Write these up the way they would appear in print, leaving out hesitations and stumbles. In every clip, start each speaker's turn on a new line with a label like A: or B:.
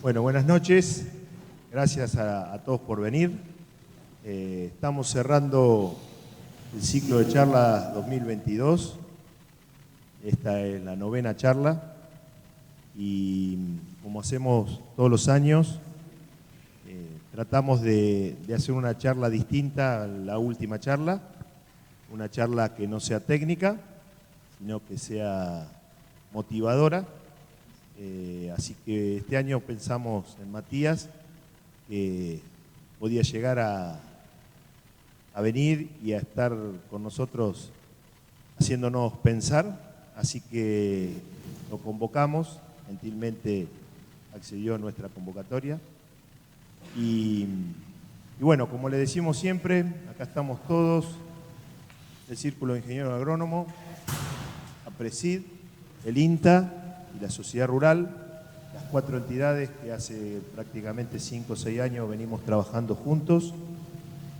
A: Bueno, buenas noches. Gracias a todos por venir. Estamos cerrando el ciclo de charlas 2022. Esta es la 9ª charla y como hacemos todos los años, tratamos de hacer una charla distinta a la última charla, una charla que no sea técnica, sino que sea motivadora. Así que este año pensamos en Matías, que podía llegar a venir y a estar con nosotros haciéndonos pensar, así que lo convocamos, gentilmente accedió a nuestra convocatoria. Y bueno, como le decimos siempre, acá estamos todos, el Círculo de Ingenieros Agrónomos, APRESID, el INTA y la Sociedad Rural, las 4 entidades que hace prácticamente 5 o 6 años venimos trabajando juntos,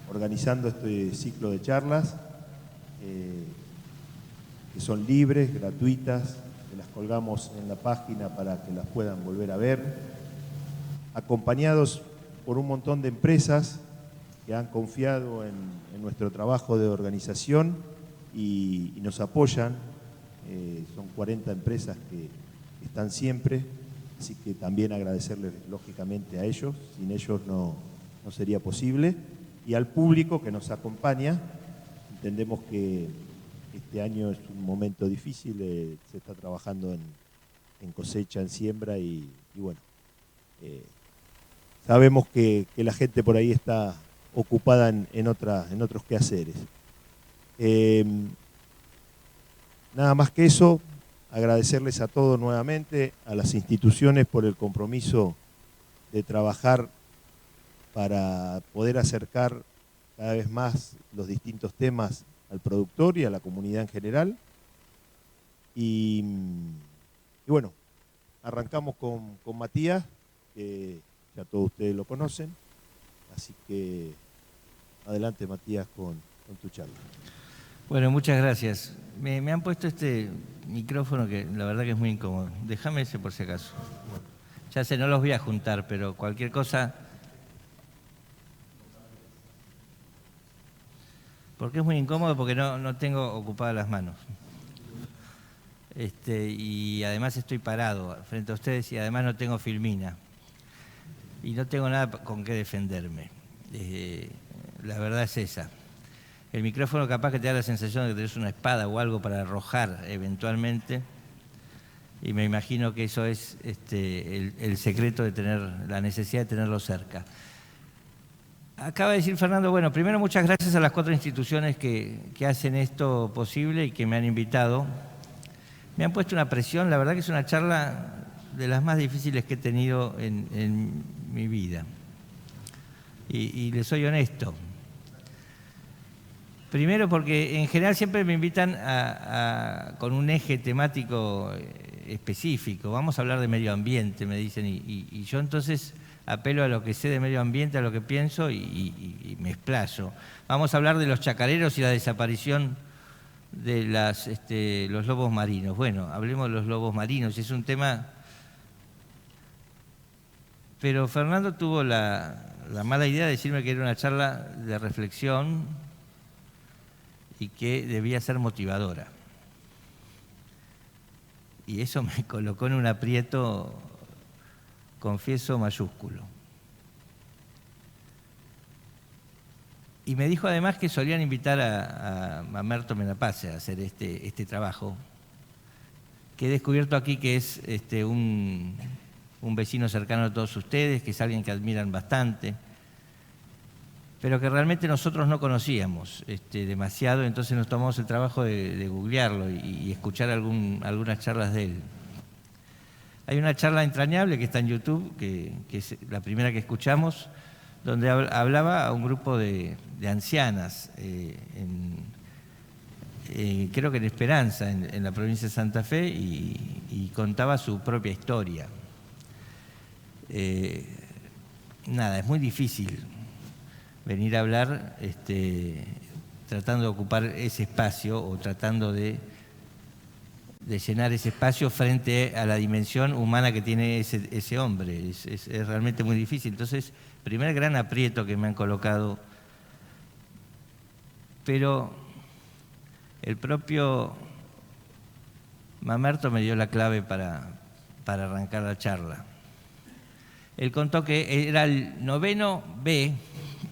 A: organizando este ciclo de charlas, que son libres, gratuitas, que las colgamos en la página para que las puedan volver a ver, acompañados por un montón de empresas que han confiado en nuestro trabajo de organización y nos apoyan. Son 40 empresas que están siempre, así que también agradecerles lógicamente a ellos, sin ellos no sería posible, y al público que nos acompaña. Entendemos que este año es un momento difícil, se está trabajando en cosecha, en siembra y bueno, sabemos que la gente por ahí está ocupada en otros quehaceres. Nada más que eso, agradecerles a todos nuevamente, a las instituciones por el compromiso de trabajar para poder acercar cada vez más los distintos temas al productor y a la comunidad en general. Y bueno, arrancamos con Matías, que ya todos ustedes lo conocen, así que adelante Matías con tu charla.
B: Bueno, muchas gracias. Me han puesto este micrófono que la verdad que es muy incómodo. Déjame ese por si acaso. Ya sé, no los voy a juntar, pero cualquier cosa... Porque es muy incómodo porque no tengo ocupadas las manos. Y además estoy parado frente a ustedes y además no tengo filmina. Y no tengo nada con qué defenderme. La verdad es esa. El micrófono capaz que te da la sensación de que tenés una espada o algo para arrojar eventualmente, y me imagino que eso es el secreto de tener la necesidad de tenerlo cerca. Acaba de decir Fernando, bueno, primero muchas gracias a las 4 instituciones que hacen esto posible y que me han invitado. Me han puesto una presión, la verdad que es una charla de las más difíciles que he tenido en mi vida. Y les soy honesto. Primero porque en general siempre me invitan con un eje temático específico. Vamos a hablar de medio ambiente, me dicen, y yo entonces apelo a lo que sé de medio ambiente, a lo que pienso y me explayo. Vamos a hablar de los chacareros y la desaparición de los lobos marinos. Bueno, hablemos de los lobos marinos, es un tema... Pero Fernando tuvo la mala idea de decirme que era una charla de reflexión y que debía ser motivadora. Y eso me colocó en un aprieto, confieso, mayúsculo. Y me dijo además que solían invitar a Mamerto Menapace a hacer este trabajo, que he descubierto aquí que es un vecino cercano a todos ustedes, que es alguien que admiran bastante, pero que realmente nosotros no conocíamos demasiado, entonces nos tomamos el trabajo de googlearlo y escuchar algunas charlas de él. Hay una charla entrañable que está en YouTube, que es la primera que escuchamos, donde hablaba a un grupo de ancianas, creo que en Esperanza, en la provincia de Santa Fe, y contaba su propia historia. Nada, es muy difícil venir a hablar tratando de ocupar ese espacio o tratando de de llenar ese espacio frente a la dimensión humana que tiene ese hombre. Es realmente muy difícil. Entonces, primer gran aprieto que me han colocado. Pero el propio Mamerto me dio la clave para arrancar la charla. Él contó que era el noveno B,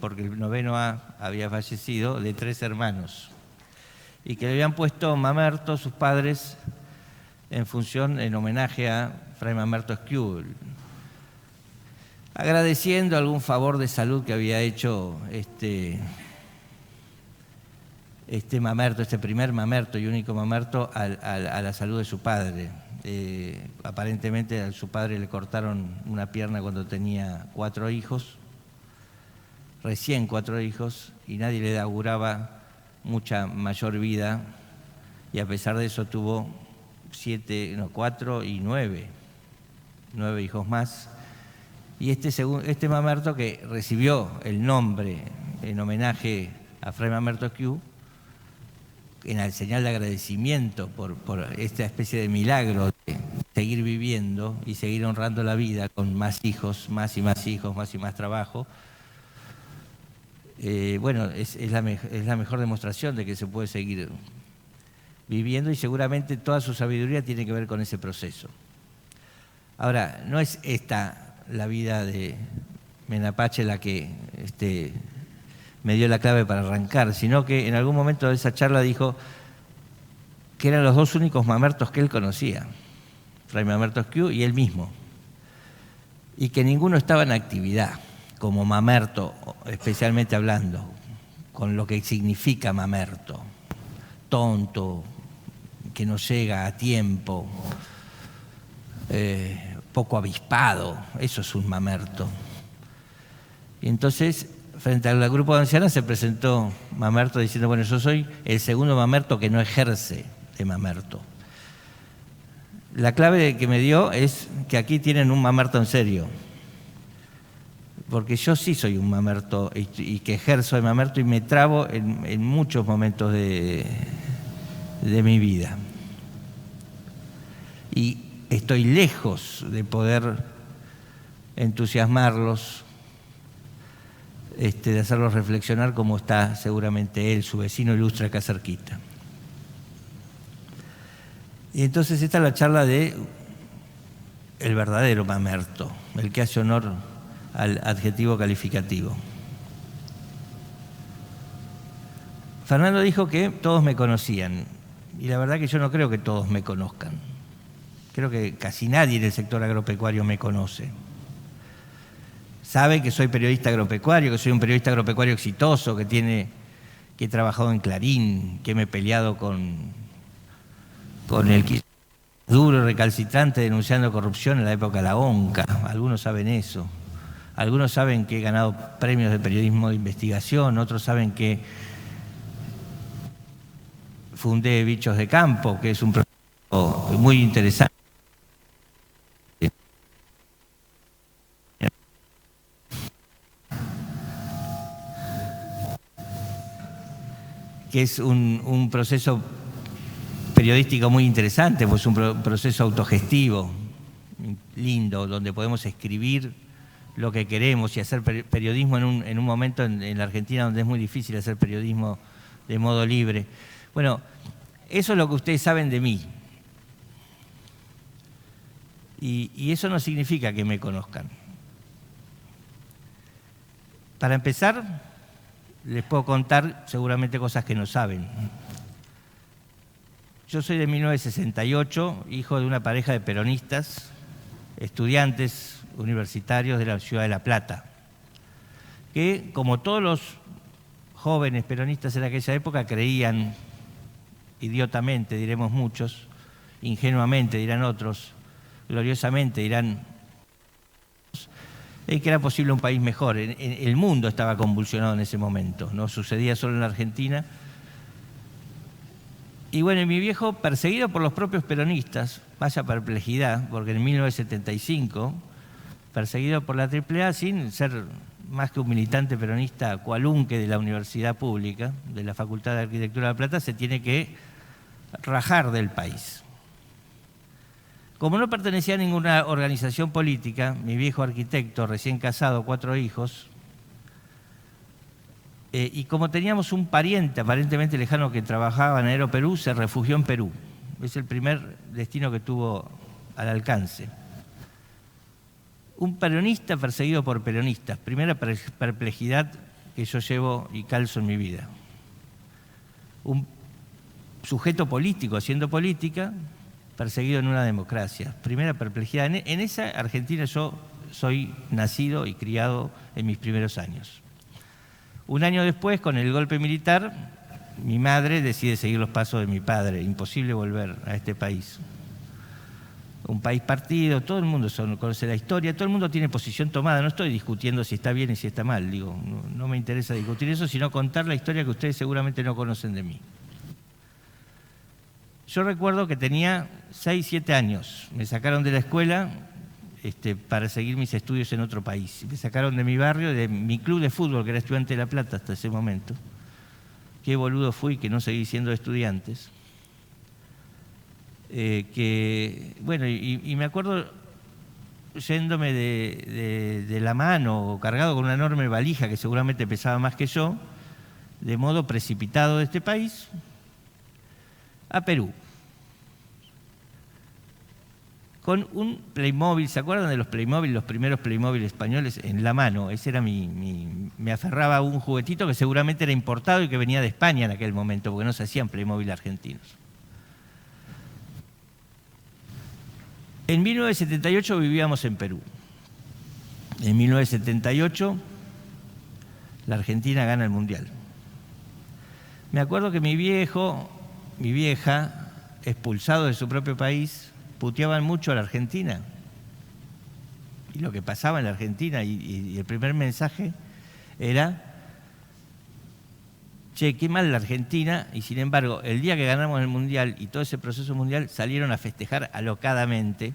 B: porque el noveno A había fallecido, de 3 hermanos, y que le habían puesto Mamerto, sus padres, en homenaje a Fray Mamerto Esquiú, agradeciendo algún favor de salud que había hecho este Mamerto, este primer Mamerto y único Mamerto, a la salud de su padre. Aparentemente a su padre le cortaron una pierna cuando tenía 4 hijos, recién 4 hijos, y nadie le auguraba mucha mayor vida, y a pesar de eso tuvo 4 y 9 hijos más. Y este Mamerto, que recibió el nombre en homenaje a Fray Mamerto Esquiú, en el señal de agradecimiento por esta especie de milagro de seguir viviendo y seguir honrando la vida con más hijos, más y más hijos, más y más trabajo, bueno, es la mejor demostración de que se puede seguir viviendo, y seguramente toda su sabiduría tiene que ver con ese proceso. Ahora, no es esta la vida de Menapache la que me dio la clave para arrancar, sino que en algún momento de esa charla dijo que eran los 2 únicos Mamertos que él conocía, Fray Mamerto Esquiú y él mismo, y que ninguno estaba en actividad como Mamerto, especialmente hablando, con lo que significa Mamerto: tonto, que no llega a tiempo, poco avispado. Eso es un Mamerto. Y entonces, frente al grupo de ancianos, se presentó Mamerto diciendo: bueno, yo soy el segundo Mamerto que no ejerce de Mamerto. La clave que me dio es que aquí tienen un Mamerto en serio, porque yo sí soy un Mamerto y que ejerzo de Mamerto, y me trabo en muchos momentos de mi vida. Y estoy lejos de poder entusiasmarlos, de hacerlos reflexionar como está seguramente él, su vecino ilustre acá cerquita. Y entonces esta es la charla de el verdadero Mamerto, el que hace honor al adjetivo calificativo. Fernando dijo que todos me conocían, y la verdad que yo no creo que todos me conozcan. Creo que casi nadie en el sector agropecuario me conoce. Saben que soy periodista agropecuario, que soy un periodista agropecuario exitoso, que he trabajado en Clarín, que me he peleado con el duro recalcitrante denunciando corrupción en la época de la ONCA. Algunos saben eso. Algunos saben que he ganado premios de periodismo de investigación, otros saben que fundé Bichos de Campo, que es un proyecto muy interesante. Que es un proceso periodístico muy interesante, pues un proceso autogestivo, lindo, donde podemos escribir lo que queremos y hacer periodismo en un momento en la Argentina donde es muy difícil hacer periodismo de modo libre. Bueno, eso es lo que ustedes saben de mí. Y eso no significa que me conozcan. Para empezar, les puedo contar seguramente cosas que no saben. Yo soy de 1968, hijo de una pareja de peronistas, estudiantes universitarios de la ciudad de La Plata, que, como todos los jóvenes peronistas en aquella época, creían, idiotamente diremos muchos, ingenuamente dirán otros, gloriosamente dirán, en que era posible un país mejor. El mundo estaba convulsionado en ese momento, no sucedía solo en la Argentina. Y bueno, mi viejo, perseguido por los propios peronistas, vaya perplejidad, porque en 1975, perseguido por la AAA, sin ser más que un militante peronista cualunque de la universidad pública, de la Facultad de Arquitectura de La Plata, se tiene que rajar del país. Como no pertenecía a ninguna organización política, mi viejo arquitecto, recién casado, 4 hijos, y como teníamos un pariente aparentemente lejano que trabajaba en Aeroperú, se refugió en Perú. Es el primer destino que tuvo al alcance. Un peronista perseguido por peronistas. Primera perplejidad que yo llevo y calzo en mi vida. Un sujeto político haciendo política perseguido en una democracia. Primera perplejidad. En esa Argentina yo soy nacido y criado en mis primeros años. Un año después, con el golpe militar, mi madre decide seguir los pasos de mi padre. Imposible volver a este país. Un país partido, todo el mundo conoce la historia, todo el mundo tiene posición tomada. No estoy discutiendo si está bien y si está mal. Digo, no me interesa discutir eso, sino contar la historia que ustedes seguramente no conocen de mí. Yo recuerdo que tenía 6, 7 años. Me sacaron de la escuela para seguir mis estudios en otro país. Me sacaron de mi barrio, de mi club de fútbol, que era Estudiante de La Plata hasta ese momento. Qué boludo fui que no seguí siendo estudiantes. Bueno, y me acuerdo yéndome de la mano, cargado con una enorme valija que seguramente pesaba más que yo, de modo precipitado de este país, a Perú. Con un Playmobil, ¿se acuerdan de los Playmobil, los primeros Playmobil españoles? En la mano, ese era me aferraba a un juguetito que seguramente era importado y que venía de España en aquel momento, porque no se hacían Playmobil argentinos. En 1978 vivíamos en Perú. En 1978 la Argentina gana el Mundial. Me acuerdo que mi viejo, mi vieja, expulsado de su propio país, puteaban mucho a la Argentina y lo que pasaba en la Argentina, y el primer mensaje era: che, qué mal la Argentina, y sin embargo, el día que ganamos el Mundial y todo ese proceso mundial salieron a festejar alocadamente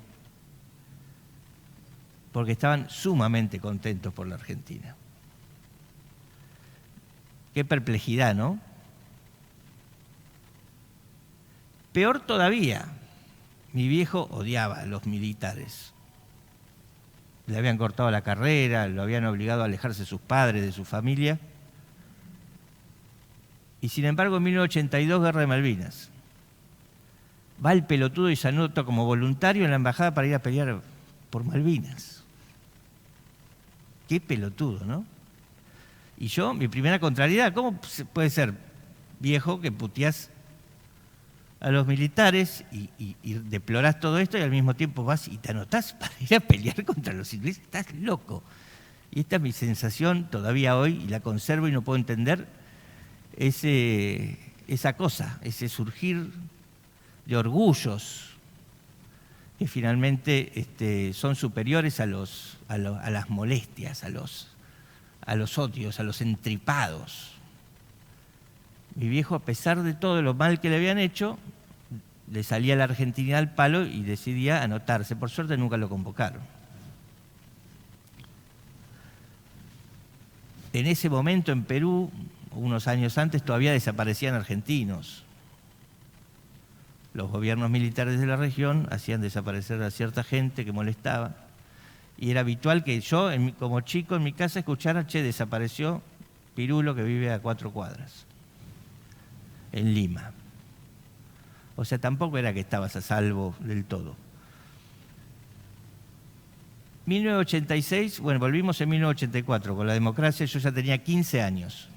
B: porque estaban sumamente contentos por la Argentina. Qué perplejidad, ¿no? Peor todavía, mi viejo odiaba a los militares. Le habían cortado la carrera, lo habían obligado a alejarse de sus padres, de su familia. Y sin embargo, en 1982, Guerra de Malvinas. Va el pelotudo y se anota como voluntario en la embajada para ir a pelear por Malvinas. Qué pelotudo, ¿no? Y yo, mi primera contrariedad, ¿cómo puede ser, viejo, que puteás a los militares y deplorás todo esto y al mismo tiempo vas y te anotás para ir a pelear contra los ingleses? Estás loco. Y esta es mi sensación todavía hoy, y la conservo y no puedo entender esa cosa, ese surgir de orgullos que finalmente son superiores a las molestias, a los odios, a los entripados. Mi viejo, a pesar de todo lo mal que le habían hecho, le salía la Argentina al palo y decidía anotarse. Por suerte nunca lo convocaron. En ese momento en Perú, unos años antes, todavía desaparecían argentinos. Los gobiernos militares de la región hacían desaparecer a cierta gente que molestaba. Y era habitual que yo, como chico, en mi casa escuchara: che, desapareció Pirulo, que vive a 4 cuadras, en Lima. O sea, tampoco era que estabas a salvo del todo. 1986, bueno, volvimos en 1984 con la democracia. Yo ya tenía 15 años.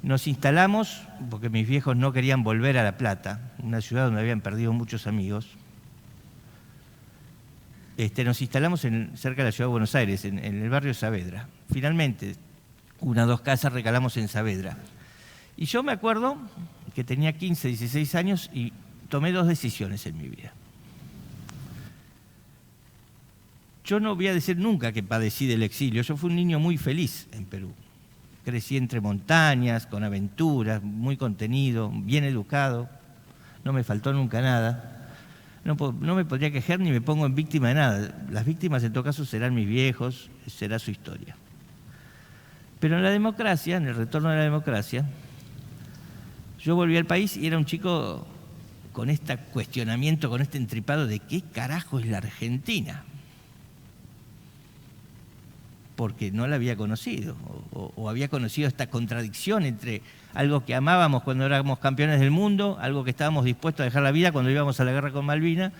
B: Nos instalamos, porque mis viejos no querían volver a La Plata, una ciudad donde habían perdido muchos amigos. Nos instalamos cerca de la ciudad de Buenos Aires, en el barrio Saavedra. Finalmente, 1 o 2 casas recalamos en Saavedra. Y yo me acuerdo que tenía 15, 16 años y tomé 2 decisiones en mi vida. Yo no voy a decir nunca que padecí del exilio. Yo fui un niño muy feliz en Perú. Crecí entre montañas, con aventuras, muy contenido, bien educado. No me faltó nunca nada. No me podría quejar ni me pongo en víctima de nada. Las víctimas en todo caso serán mis viejos, será su historia. Pero en la democracia, en el retorno de la democracia, yo volví al país y era un chico con este cuestionamiento, con este entripado de qué carajo es la Argentina. Porque no la había conocido, o había conocido esta contradicción entre algo que amábamos cuando éramos campeones del mundo, algo que estábamos dispuestos a dejar la vida cuando íbamos a la guerra con Malvinas,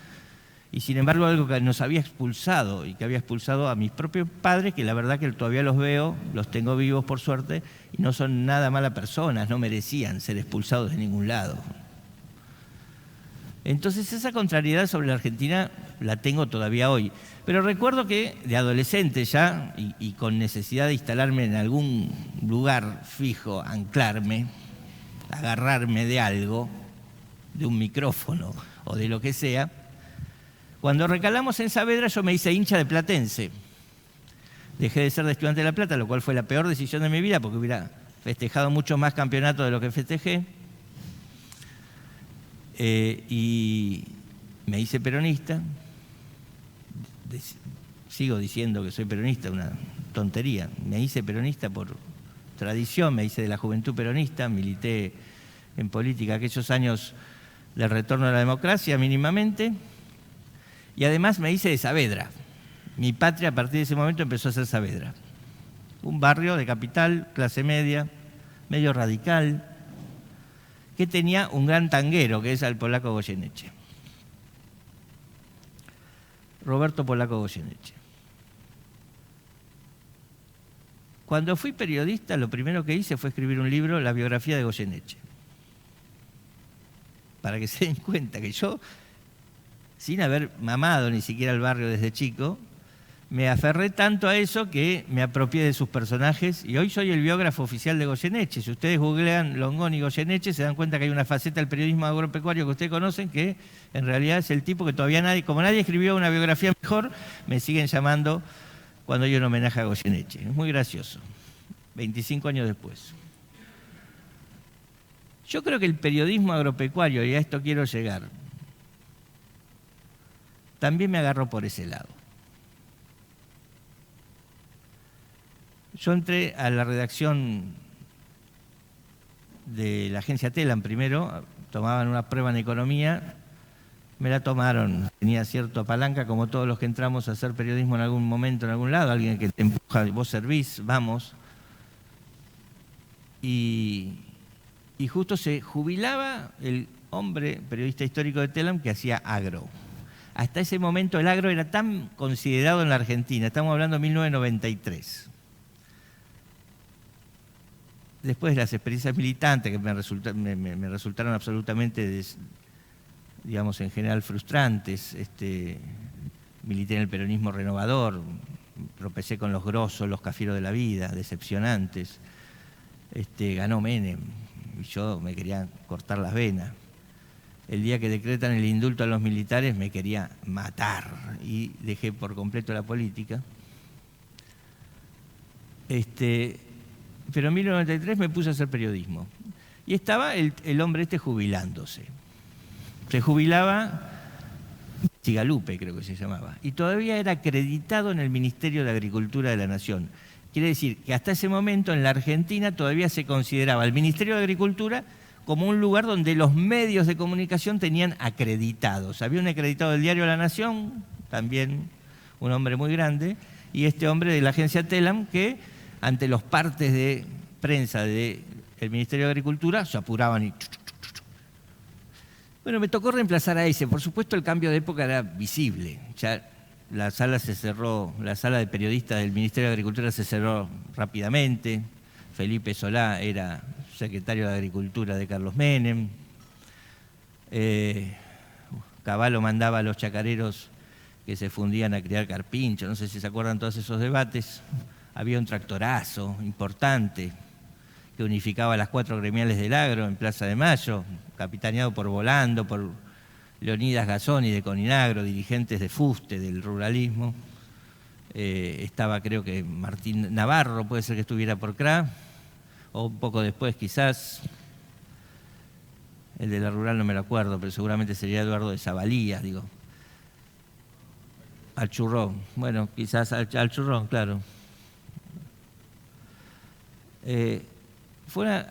B: y sin embargo algo que nos había expulsado, y que había expulsado a mis propios padres, que la verdad que todavía los veo, los tengo vivos por suerte, y no son nada malas personas, no merecían ser expulsados de ningún lado. Entonces esa contrariedad sobre la Argentina la tengo todavía hoy. Pero recuerdo que de adolescente ya, y con necesidad de instalarme en algún lugar fijo, anclarme, agarrarme de algo, de un micrófono o de lo que sea, cuando recalamos en Saavedra yo me hice hincha de Platense. Dejé de ser de Estudiante de La Plata, lo cual fue la peor decisión de mi vida porque hubiera festejado mucho más campeonatos de lo que festejé. Y me hice peronista. Sigo diciendo que soy peronista, una tontería. Me hice peronista por tradición, me hice de la juventud peronista, milité en política aquellos años del retorno a la democracia mínimamente, y además me hice de Saavedra. Mi patria a partir de ese momento empezó a ser Saavedra. Un barrio de capital, clase media, medio radical, que tenía un gran tanguero, que es el polaco Goyeneche. Roberto Polaco Goyeneche. Cuando fui periodista, lo primero que hice fue escribir un libro, la biografía de Goyeneche. Para que se den cuenta que yo, sin haber mamado ni siquiera el barrio desde chico, me aferré tanto a eso que me apropié de sus personajes y hoy soy el biógrafo oficial de Goyeneche. Si ustedes googlean Longón y Goyeneche, se dan cuenta que hay una faceta del periodismo agropecuario que ustedes conocen que en realidad es el tipo que todavía nadie, como nadie escribió una biografía mejor, me siguen llamando cuando hay un homenaje a Goyeneche. Es muy gracioso, 25 años después. Yo creo que el periodismo agropecuario, y a esto quiero llegar, también me agarró por ese lado. Yo entré a la redacción de la agencia Telam primero, tomaban una prueba en economía, me la tomaron, tenía cierta palanca, como todos los que entramos a hacer periodismo en algún momento, en algún lado, alguien que te empuja, vos servís, vamos. Y justo se jubilaba el hombre periodista histórico de Telam que hacía agro. Hasta ese momento el agro era tan considerado en la Argentina, estamos hablando de 1993. Después de las experiencias militantes que me resultaron absolutamente, digamos, en general frustrantes, milité en el peronismo renovador, tropecé con los grosos, los cafieros de la vida, decepcionantes, ganó Menem y yo me quería cortar las venas. El día que decretan el indulto a los militares me quería matar y dejé por completo la política. Pero en 1993 me puse a hacer periodismo. Y estaba el hombre jubilándose. Se jubilaba, Chigalupe creo que se llamaba, y todavía era acreditado en el Ministerio de Agricultura de la Nación. Quiere decir que hasta ese momento en la Argentina todavía se consideraba el Ministerio de Agricultura como un lugar donde los medios de comunicación tenían acreditados. Había un acreditado del diario La Nación, también un hombre muy grande, y este hombre de la agencia Telam que ante los partes de prensa del Ministerio de Agricultura se apuraban y... Bueno, me tocó reemplazar a ese. Por supuesto, el cambio de época era visible. Ya la sala se cerró, la sala de periodistas del Ministerio de Agricultura se cerró rápidamente. Felipe Solá era secretario de Agricultura de Carlos Menem. Cavallo mandaba a los chacareros que se fundían a criar carpincho. No sé si se acuerdan todos esos debates. Había un tractorazo importante que unificaba las 4 gremiales del agro en Plaza de Mayo, capitaneado por Volando, por Leonidas Gazzoni de Coninagro, dirigentes de Fuste, del ruralismo. Estaba creo que Martín Navarro, puede ser que estuviera por CRA, o un poco después quizás. El de la rural no me lo acuerdo, pero seguramente sería Eduardo de Zavalía, digo. Al Churrón, bueno, quizás al Churrón, claro.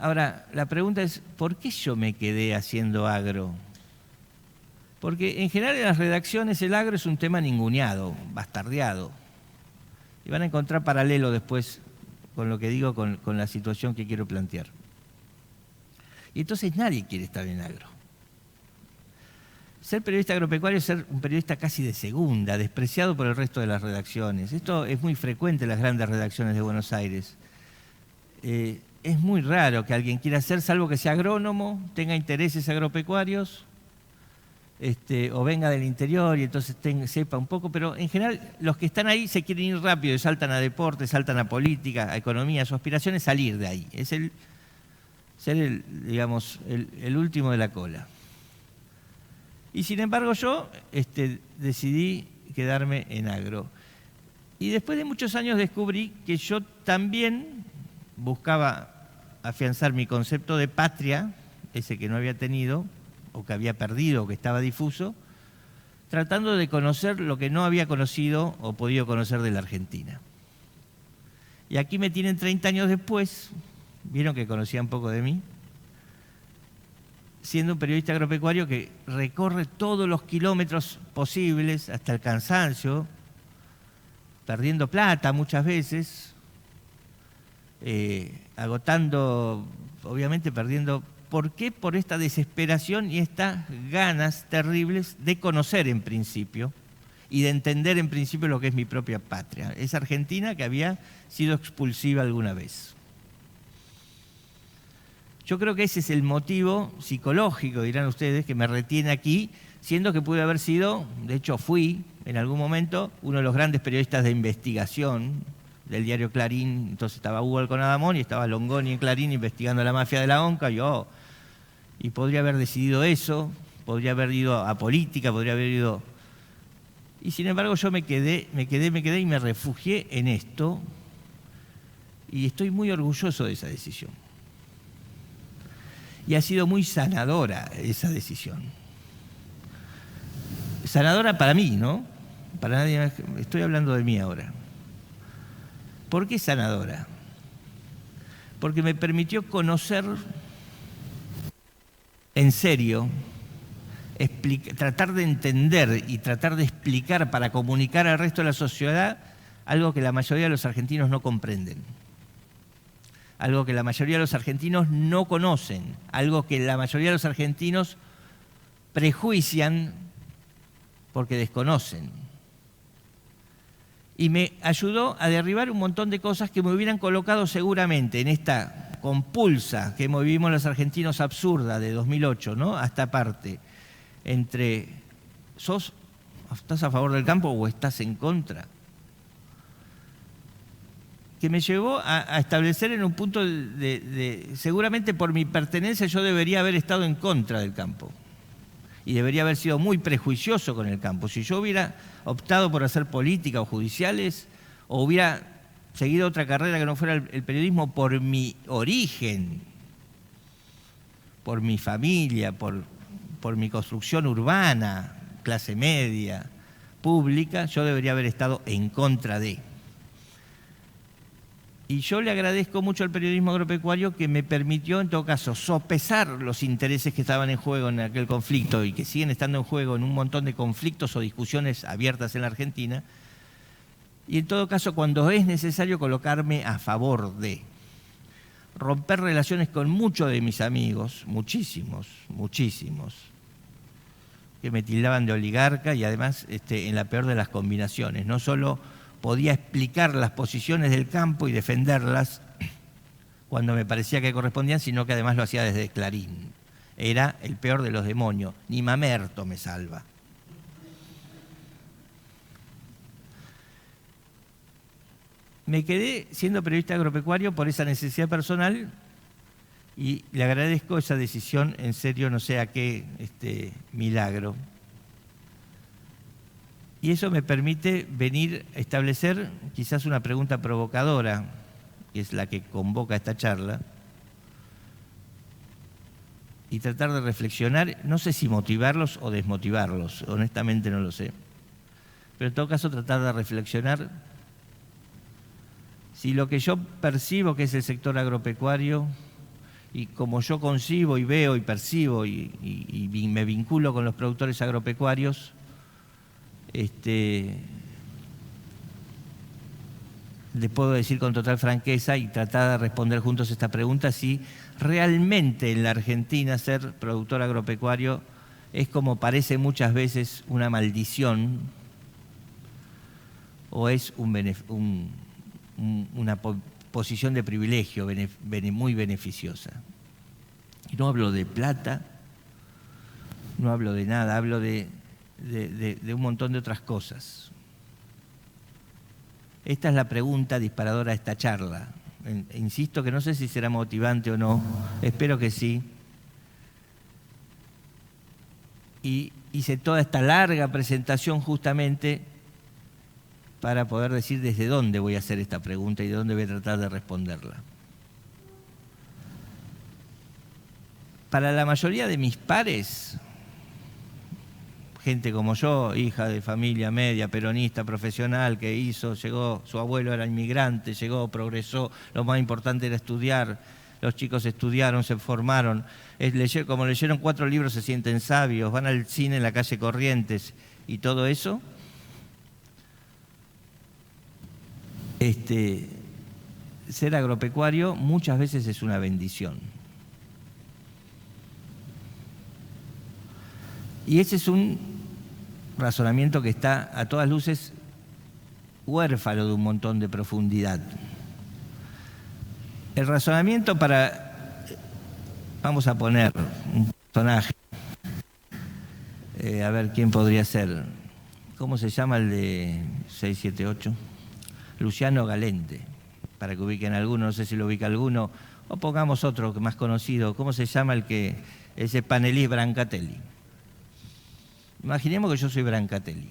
B: Ahora, la pregunta es, ¿por qué yo me quedé haciendo agro Porque en general en las redacciones el agro es un tema ninguneado, bastardeado. Y van a encontrar paralelo después con lo que digo, con la situación que quiero plantear. Y entonces nadie quiere estar en agro. Ser periodista agropecuario es ser un periodista casi de segunda, despreciado por el resto de las redacciones. Esto es muy frecuente en las grandes redacciones de Buenos Aires. Es muy raro que alguien quiera ser, salvo que sea agrónomo, tenga intereses agropecuarios, o venga del interior y entonces sepa un poco, pero en general los que están ahí se quieren ir rápido y saltan a deporte, saltan a política, a economía. Su aspiración es salir de ahí, es ser el último de la cola. Y sin embargo yo decidí quedarme en agro. Y después de muchos años descubrí que yo también buscaba afianzar mi concepto de patria, ese que no había tenido, o que había perdido, o que estaba difuso, tratando de conocer lo que no había conocido o podido conocer de la Argentina. Y aquí me tienen 30 años después, vieron que conocían un poco de mí, siendo un periodista agropecuario que recorre todos los kilómetros posibles hasta el cansancio, perdiendo plata muchas veces, agotando, obviamente perdiendo. ¿Por qué? Por esta desesperación y estas ganas terribles de conocer en principio y de entender en principio lo que es mi propia patria, esa Argentina que había sido expulsiva alguna vez. Yo creo que ese es el motivo psicológico, dirán ustedes, que me retiene aquí, siendo que pude haber sido, de hecho fui en algún momento, uno de los grandes periodistas de investigación del diario Clarín. Entonces estaba Hugo Alconadamón y estaba Longoni en Clarín investigando la mafia de la ONCA. Y podría haber decidido eso, podría haber ido a política, podría haber ido... Y sin embargo yo me quedé y me refugié en esto, y estoy muy orgulloso de esa decisión. Y ha sido muy sanadora esa decisión. Sanadora para mí, ¿no? Para nadie más. Estoy hablando de mí ahora. ¿Por qué sanadora? Porque me permitió conocer en serio, tratar de entender y tratar de explicar para comunicar al resto de la sociedad algo que la mayoría de los argentinos no comprenden, algo que la mayoría de los argentinos no conocen, algo que la mayoría de los argentinos prejuician porque desconocen. Y me ayudó a derribar un montón de cosas que me hubieran colocado seguramente en esta compulsa que vivimos los argentinos absurda de 2008, ¿no? Hasta parte, entre ¿estás a favor del campo o estás en contra? Que me llevó a establecer en un punto seguramente por mi pertenencia yo debería haber estado en contra del campo. Y debería haber sido muy prejuicioso con el campo. Si yo hubiera optado por hacer política o judiciales, o hubiera seguido otra carrera que no fuera el periodismo por mi origen, por mi familia, por mi construcción urbana, clase media, pública, yo debería haber estado en contra de. Y yo le agradezco mucho al periodismo agropecuario que me permitió, en todo caso, sopesar los intereses que estaban en juego en aquel conflicto y que siguen estando en juego en un montón de conflictos o discusiones abiertas en la Argentina. Y en todo caso, cuando es necesario, colocarme a favor de romper relaciones con muchos de mis amigos, muchísimos, que me tildaban de oligarca y además en la peor de las combinaciones. No solo podía explicar las posiciones del campo y defenderlas cuando me parecía que correspondían, sino que además lo hacía desde Clarín. Era el peor de los demonios. Ni Mamerto me salva. Me quedé siendo periodista agropecuario por esa necesidad personal y le agradezco esa decisión, en serio, no sé a qué milagro. Y eso me permite venir a establecer quizás una pregunta provocadora, que es la que convoca esta charla, y tratar de reflexionar, no sé si motivarlos o desmotivarlos, honestamente no lo sé, pero en todo caso tratar de reflexionar si lo que yo percibo que es el sector agropecuario y como yo concibo y veo y percibo y me vinculo con los productores agropecuarios, le puedo decir con total franqueza y tratar de responder juntos esta pregunta, si realmente en la Argentina ser productor agropecuario es, como parece muchas veces, una maldición o es una posición de privilegio muy beneficiosa. Y no hablo de plata, no hablo de nada, hablo de un montón de otras cosas. Esta es la pregunta disparadora de esta charla. Insisto que no sé si será motivante o no, espero que sí. Y hice toda esta larga presentación justamente para poder decir desde dónde voy a hacer esta pregunta y de dónde voy a tratar de responderla. Para la mayoría de mis pares, gente como yo, hija de familia media, peronista, profesional, que llegó, su abuelo era inmigrante, llegó, progresó, lo más importante era estudiar, los chicos estudiaron, se formaron, como leyeron 4 libros se sienten sabios, van al cine en la calle Corrientes y todo eso. Ser agropecuario muchas veces es una bendición. Y ese es un razonamiento que está a todas luces huérfano de un montón de profundidad. El razonamiento vamos a poner un personaje, a ver quién podría ser. ¿Cómo se llama el de 678? Luciano Galente, para que ubiquen alguno, no sé si lo ubica alguno, o pongamos otro más conocido. ¿Cómo se llama ese panelista? Brancatelli. Imaginemos que yo soy Brancatelli.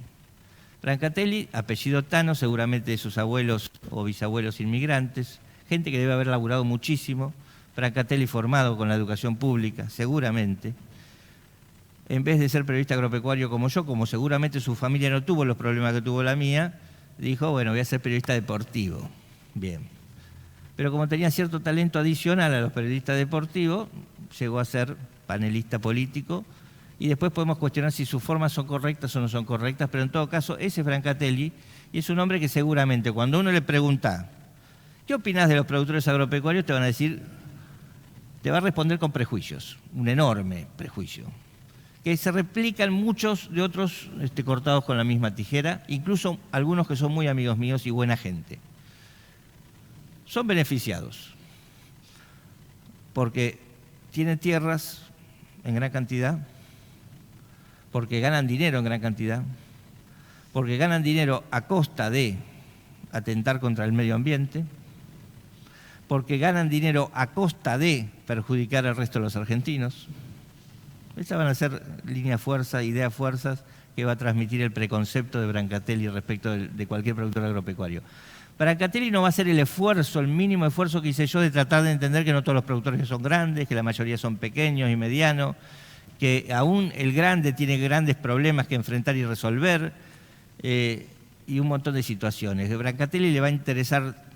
B: Brancatelli, apellido Tano, seguramente de sus abuelos o bisabuelos inmigrantes, gente que debe haber laburado muchísimo. Brancatelli formado con la educación pública, seguramente. En vez de ser periodista agropecuario como yo, como seguramente su familia no tuvo los problemas que tuvo la mía, dijo, bueno, voy a ser periodista deportivo. Bien. Pero como tenía cierto talento adicional a los periodistas deportivos, llegó a ser panelista político. Y después podemos cuestionar si sus formas son correctas o no son correctas, pero en todo caso, ese es Brancatelli, y es un hombre que seguramente cuando uno le pregunta, ¿qué opinás de los productores agropecuarios?, te van a decir, te va a responder con prejuicios, un enorme prejuicio, que se replican muchos de otros cortados con la misma tijera, incluso algunos que son muy amigos míos y buena gente. Son beneficiados, porque tienen tierras en gran cantidad, porque ganan dinero en gran cantidad, porque ganan dinero a costa de atentar contra el medio ambiente, porque ganan dinero a costa de perjudicar al resto de los argentinos. Esas van a ser líneas fuerzas, ideas fuerzas que va a transmitir el preconcepto de Brancatelli respecto de cualquier productor agropecuario. Brancatelli no va a hacer el mínimo esfuerzo que hice yo de tratar de entender que no todos los productores son grandes, que la mayoría son pequeños y medianos, que aún el grande tiene grandes problemas que enfrentar y resolver, y un montón de situaciones. A Brancatelli le va a interesar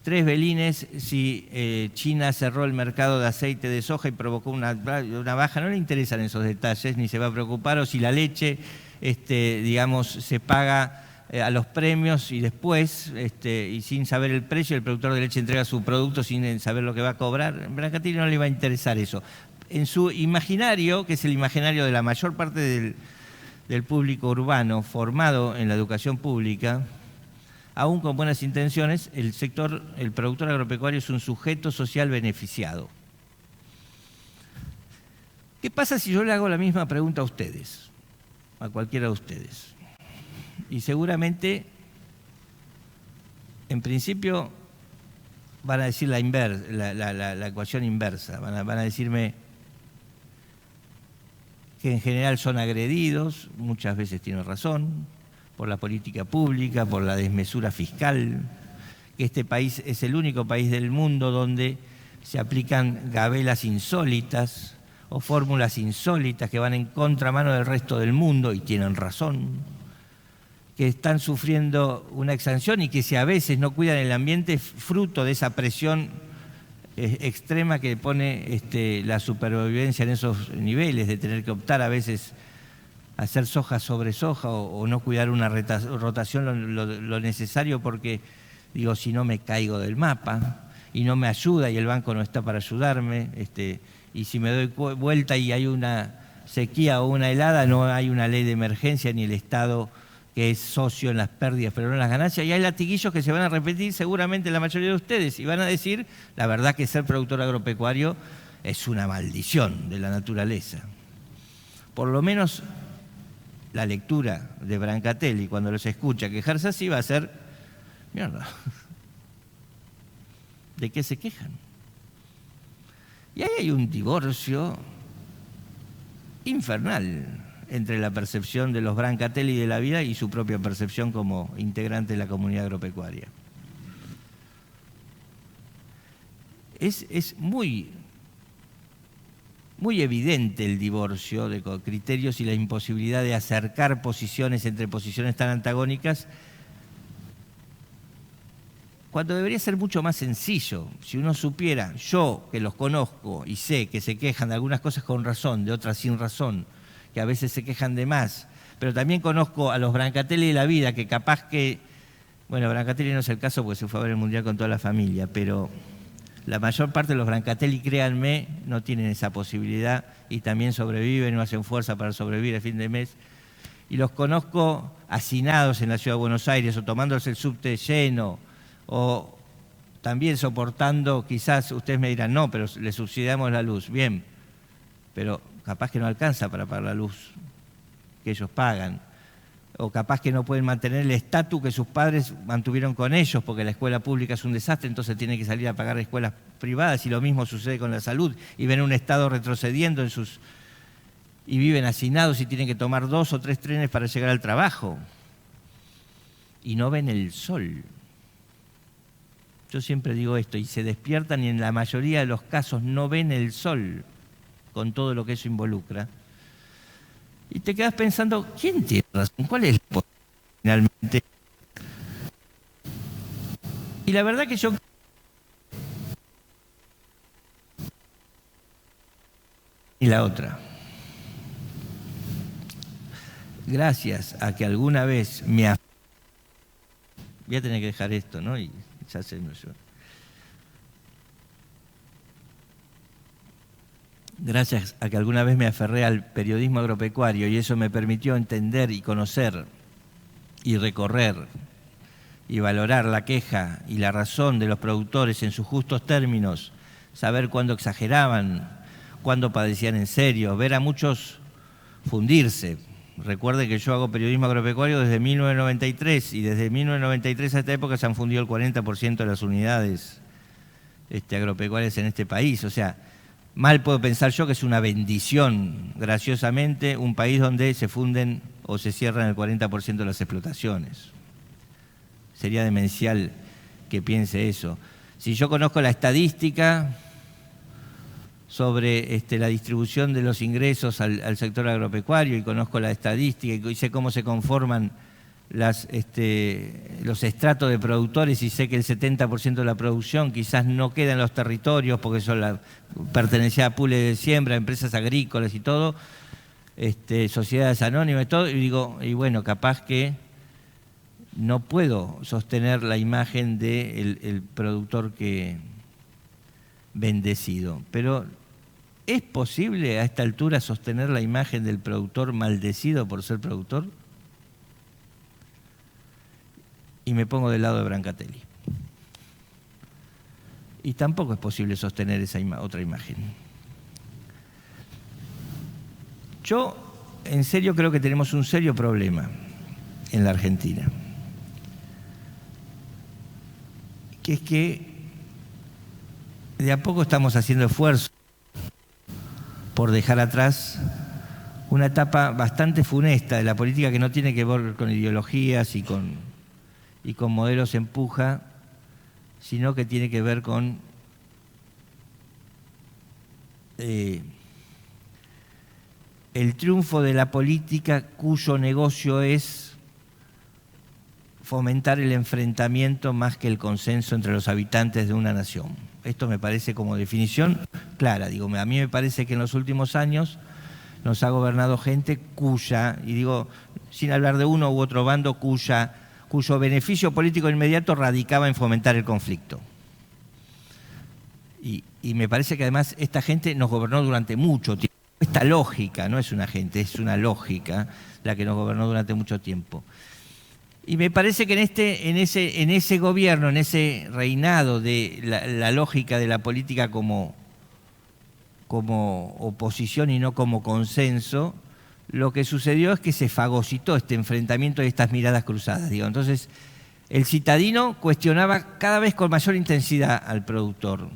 B: 3 velines si China cerró el mercado de aceite de soja y provocó una baja. No le interesan esos detalles, ni se va a preocupar, o si la leche, digamos, se paga a los premios y después, y sin saber el precio, el productor de leche entrega su producto sin saber lo que va a cobrar. A Brancatelli no le va a interesar eso. En su imaginario, que es el imaginario de la mayor parte del público urbano formado en la educación pública, aún con buenas intenciones, el productor agropecuario es un sujeto social beneficiado. ¿Qué pasa si yo le hago la misma pregunta a ustedes, a cualquiera de ustedes? Y seguramente, en principio, van a decir la ecuación inversa, van a decirme que en general son agredidos, muchas veces tienen razón, por la política pública, por la desmesura fiscal, que este país es el único país del mundo donde se aplican gabelas insólitas o fórmulas insólitas que van en contramano del resto del mundo, y tienen razón, que están sufriendo una exsanción y que si a veces no cuidan el ambiente, fruto de esa presión extrema que pone la supervivencia en esos niveles, de tener que optar a veces a hacer soja sobre soja o no cuidar una rotación lo necesario porque, digo, si no me caigo del mapa y no me ayuda y el banco no está para ayudarme, y si me doy vuelta y hay una sequía o una helada, no hay una ley de emergencia ni el Estado que es socio en las pérdidas pero no en las ganancias, y hay latiguillos que se van a repetir seguramente la mayoría de ustedes y van a decir, la verdad que ser productor agropecuario es una maldición de la naturaleza. Por lo menos la lectura de Brancatelli, cuando los escucha quejarse así, va a ser, mierda, ¿de qué se quejan? Y ahí hay un divorcio infernal entre la percepción de los Brancatelli de la vida y su propia percepción como integrante de la comunidad agropecuaria. Es muy evidente el divorcio de criterios y la imposibilidad de acercar posiciones entre posiciones tan antagónicas, cuando debería ser mucho más sencillo. Si uno supiera, yo que los conozco y sé que se quejan de algunas cosas con razón, de otras sin razón, que a veces se quejan de más, pero también conozco a los Brancatelli de la vida, que capaz que, bueno, Brancatelli no es el caso porque se fue a ver el Mundial con toda la familia, pero la mayor parte de los Brancatelli, créanme, no tienen esa posibilidad y también sobreviven o hacen fuerza para sobrevivir a fin de mes. Y los conozco hacinados en la Ciudad de Buenos Aires o tomándose el subte lleno o también soportando, quizás ustedes me dirán, no, pero le subsidiamos la luz. Bien, pero capaz que no alcanza para pagar la luz que ellos pagan, o capaz que no pueden mantener el estatus que sus padres mantuvieron con ellos, porque la escuela pública es un desastre, entonces tienen que salir a pagar escuelas privadas, y lo mismo sucede con la salud, y ven un Estado retrocediendo y viven hacinados y tienen que tomar 2 o 3 trenes para llegar al trabajo, y no ven el sol. Yo siempre digo esto, y se despiertan y en la mayoría de los casos no ven el sol, con todo lo que eso involucra. Y te quedas pensando, ¿quién tiene razón? ¿Cuál es la finalmente? Y la verdad que yo... Y la otra. Gracias a que alguna vez me... Voy a tener que dejar esto, ¿no? Y ya se me olvidó. Gracias a que alguna vez me aferré al periodismo agropecuario y eso me permitió entender y conocer y recorrer y valorar la queja y la razón de los productores en sus justos términos, saber cuándo exageraban, cuándo padecían en serio, ver a muchos fundirse. Recuerde que yo hago periodismo agropecuario desde 1993 y desde 1993 a esta época se han fundido el 40% de las unidades agropecuarias en este país. O sea, mal puedo pensar yo que es una bendición, graciosamente, un país donde se funden o se cierran el 40% de las explotaciones. Sería demencial que piense eso. Si yo conozco la estadística sobre la distribución de los ingresos al sector agropecuario y conozco la estadística y sé cómo se conforman los estratos de productores y sé que el 70% de la producción quizás no queda en los territorios porque pertenecía a pools de siembra, empresas agrícolas y todo, sociedades anónimas y todo, y digo, y bueno, capaz que no puedo sostener la imagen del productor que bendecido, pero ¿es posible a esta altura sostener la imagen del productor maldecido por ser productor? Y me pongo del lado de Brancatelli. Y tampoco es posible sostener esa otra imagen. Yo, en serio, creo que tenemos un serio problema en la Argentina, que es que de a poco estamos haciendo esfuerzo por dejar atrás una etapa bastante funesta de la política que no tiene que ver con ideologías y con modelos empuja, sino que tiene que ver con el triunfo de la política cuyo negocio es fomentar el enfrentamiento más que el consenso entre los habitantes de una nación. Esto me parece como definición clara. Digo, a mí me parece que en los últimos años nos ha gobernado gente cuya, y digo, sin hablar de uno u otro bando, cuyo beneficio político inmediato radicaba en fomentar el conflicto. Y me parece que además esta gente nos gobernó durante mucho tiempo. Esta lógica, no es una gente, es una lógica la que nos gobernó durante mucho tiempo. Y me parece que en ese gobierno, en ese reinado de la lógica de la política como oposición y no como consenso, lo que sucedió es que se fagocitó este enfrentamiento y estas miradas cruzadas. Digo. Entonces, el citadino cuestionaba cada vez con mayor intensidad al productor.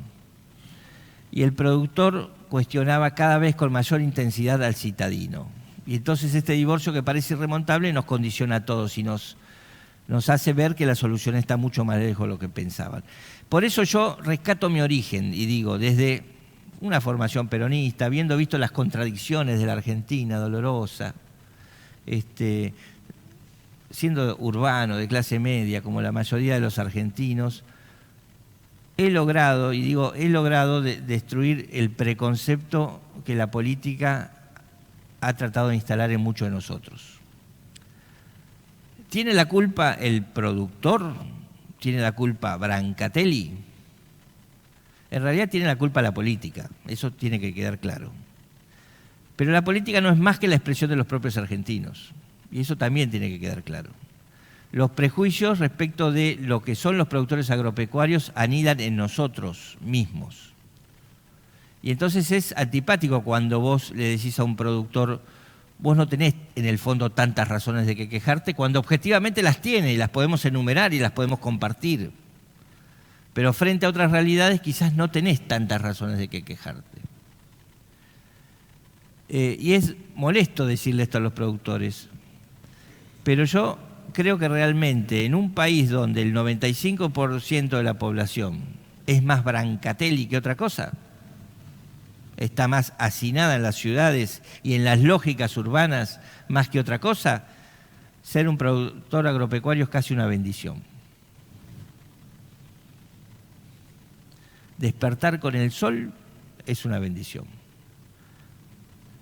B: Y el productor cuestionaba cada vez con mayor intensidad al citadino. Y entonces este divorcio que parece irremontable nos condiciona a todos y nos hace ver que la solución está mucho más lejos de lo que pensaban. Por eso yo rescato mi origen y digo, desde una formación peronista, habiendo visto las contradicciones de la Argentina dolorosa, siendo urbano, de clase media, como la mayoría de los argentinos, he logrado destruir el preconcepto que la política ha tratado de instalar en muchos de nosotros. ¿Tiene la culpa el productor? ¿Tiene la culpa Brancatelli? En realidad tiene la culpa la política, eso tiene que quedar claro. Pero la política no es más que la expresión de los propios argentinos, y eso también tiene que quedar claro. Los prejuicios respecto de lo que son los productores agropecuarios anidan en nosotros mismos. Y entonces es antipático cuando vos le decís a un productor, vos no tenés en el fondo tantas razones de que quejarte, cuando objetivamente las tiene y las podemos enumerar y las podemos compartir. Pero frente a otras realidades quizás no tenés tantas razones de que quejarte. Y es molesto decirle esto a los productores, pero yo creo que realmente en un país donde el 95% de la población es más Brancatelli que otra cosa, está más hacinada en las ciudades y en las lógicas urbanas más que otra cosa, ser un productor agropecuario es casi una bendición. Despertar con el sol es una bendición.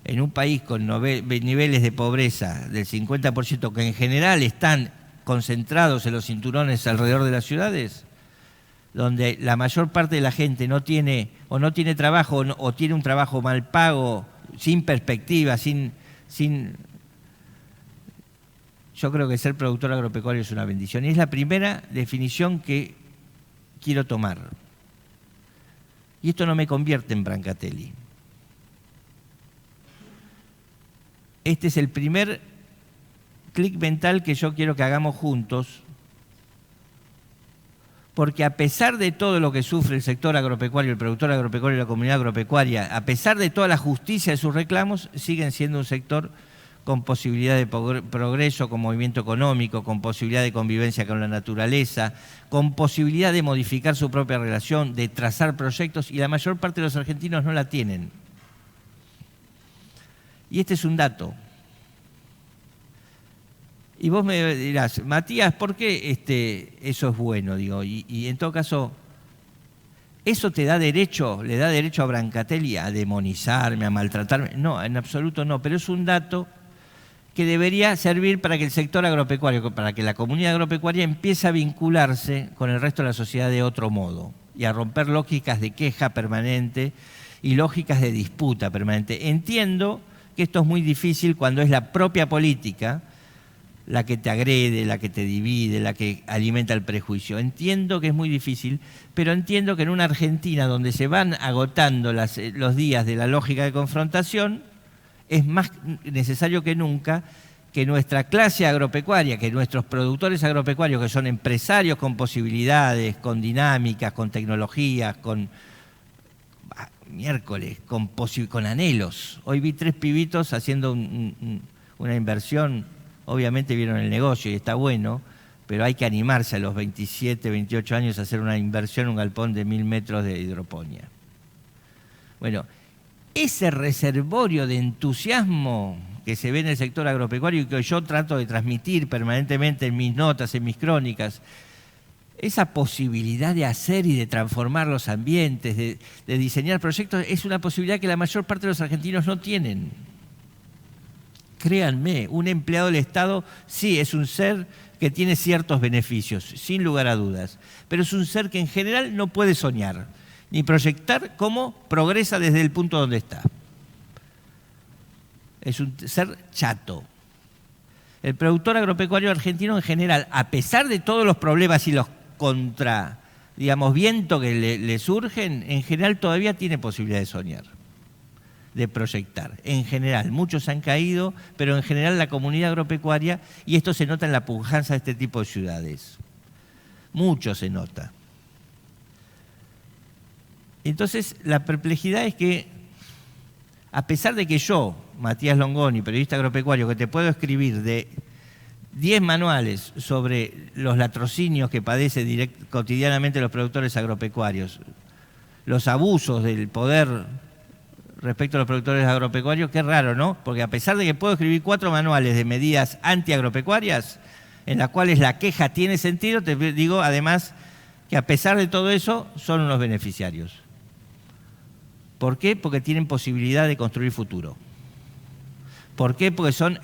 B: En un país con niveles de pobreza del 50%, que en general están concentrados en los cinturones alrededor de las ciudades, donde la mayor parte de la gente no tiene trabajo o tiene un trabajo mal pago, sin perspectiva, yo creo que ser productor agropecuario es una bendición. Y es la primera definición que quiero tomar. Y esto no me convierte en Brancatelli. Este es el primer clic mental que yo quiero que hagamos juntos, porque a pesar de todo lo que sufre el sector agropecuario, el productor agropecuario y la comunidad agropecuaria, a pesar de toda la justicia de sus reclamos, siguen siendo un sector con posibilidad de progreso, con movimiento económico, con posibilidad de convivencia con la naturaleza, con posibilidad de modificar su propia relación, de trazar proyectos, y la mayor parte de los argentinos no la tienen. Y este es un dato. Y vos me dirás, Matías, ¿por qué eso es bueno? Digo, y en todo caso, ¿eso te da derecho, le da derecho a Brancatelli a demonizarme, a maltratarme? No, en absoluto no, pero es un dato que debería servir para que el sector agropecuario, para que la comunidad agropecuaria empiece a vincularse con el resto de la sociedad de otro modo y a romper lógicas de queja permanente y lógicas de disputa permanente. Entiendo que esto es muy difícil cuando es la propia política la que te agrede, la que te divide, la que alimenta el prejuicio. Entiendo que es muy difícil, pero entiendo que en una Argentina donde se van agotando los días de la lógica de confrontación, es más necesario que nunca que nuestra clase agropecuaria, que nuestros productores agropecuarios, que son empresarios con posibilidades, con dinámicas, con tecnologías, con con anhelos. Hoy vi 3 pibitos haciendo una inversión. Obviamente vieron el negocio y está bueno, pero hay que animarse a los 27, 28 años a hacer una inversión en un galpón de 1000 metros de hidroponía. Bueno, ese reservorio de entusiasmo que se ve en el sector agropecuario y que yo trato de transmitir permanentemente en mis notas, en mis crónicas, esa posibilidad de hacer y de transformar los ambientes, de diseñar proyectos, es una posibilidad que la mayor parte de los argentinos no tienen. Créanme, un empleado del Estado sí es un ser que tiene ciertos beneficios, sin lugar a dudas, pero es un ser que en general no puede soñar, ni proyectar cómo progresa desde el punto donde está. Es un ser chato. El productor agropecuario argentino en general, a pesar de todos los problemas y los vientos que le surgen, en general todavía tiene posibilidad de soñar, de proyectar. En general, muchos han caído, pero en general la comunidad agropecuaria, y esto se nota en la pujanza de este tipo de ciudades. Mucho se nota. Entonces, la perplejidad es que, a pesar de que yo, Matías Longoni, periodista agropecuario, que te puedo escribir de 10 manuales sobre los latrocinios que padecen cotidianamente los productores agropecuarios, los abusos del poder respecto a los productores agropecuarios, qué raro, ¿no? Porque a pesar de que puedo escribir 4 manuales de medidas antiagropecuarias, en las cuales la queja tiene sentido, te digo además que a pesar de todo eso son unos beneficiarios. ¿Por qué? Porque tienen posibilidad de construir futuro. ¿Por qué? Porque son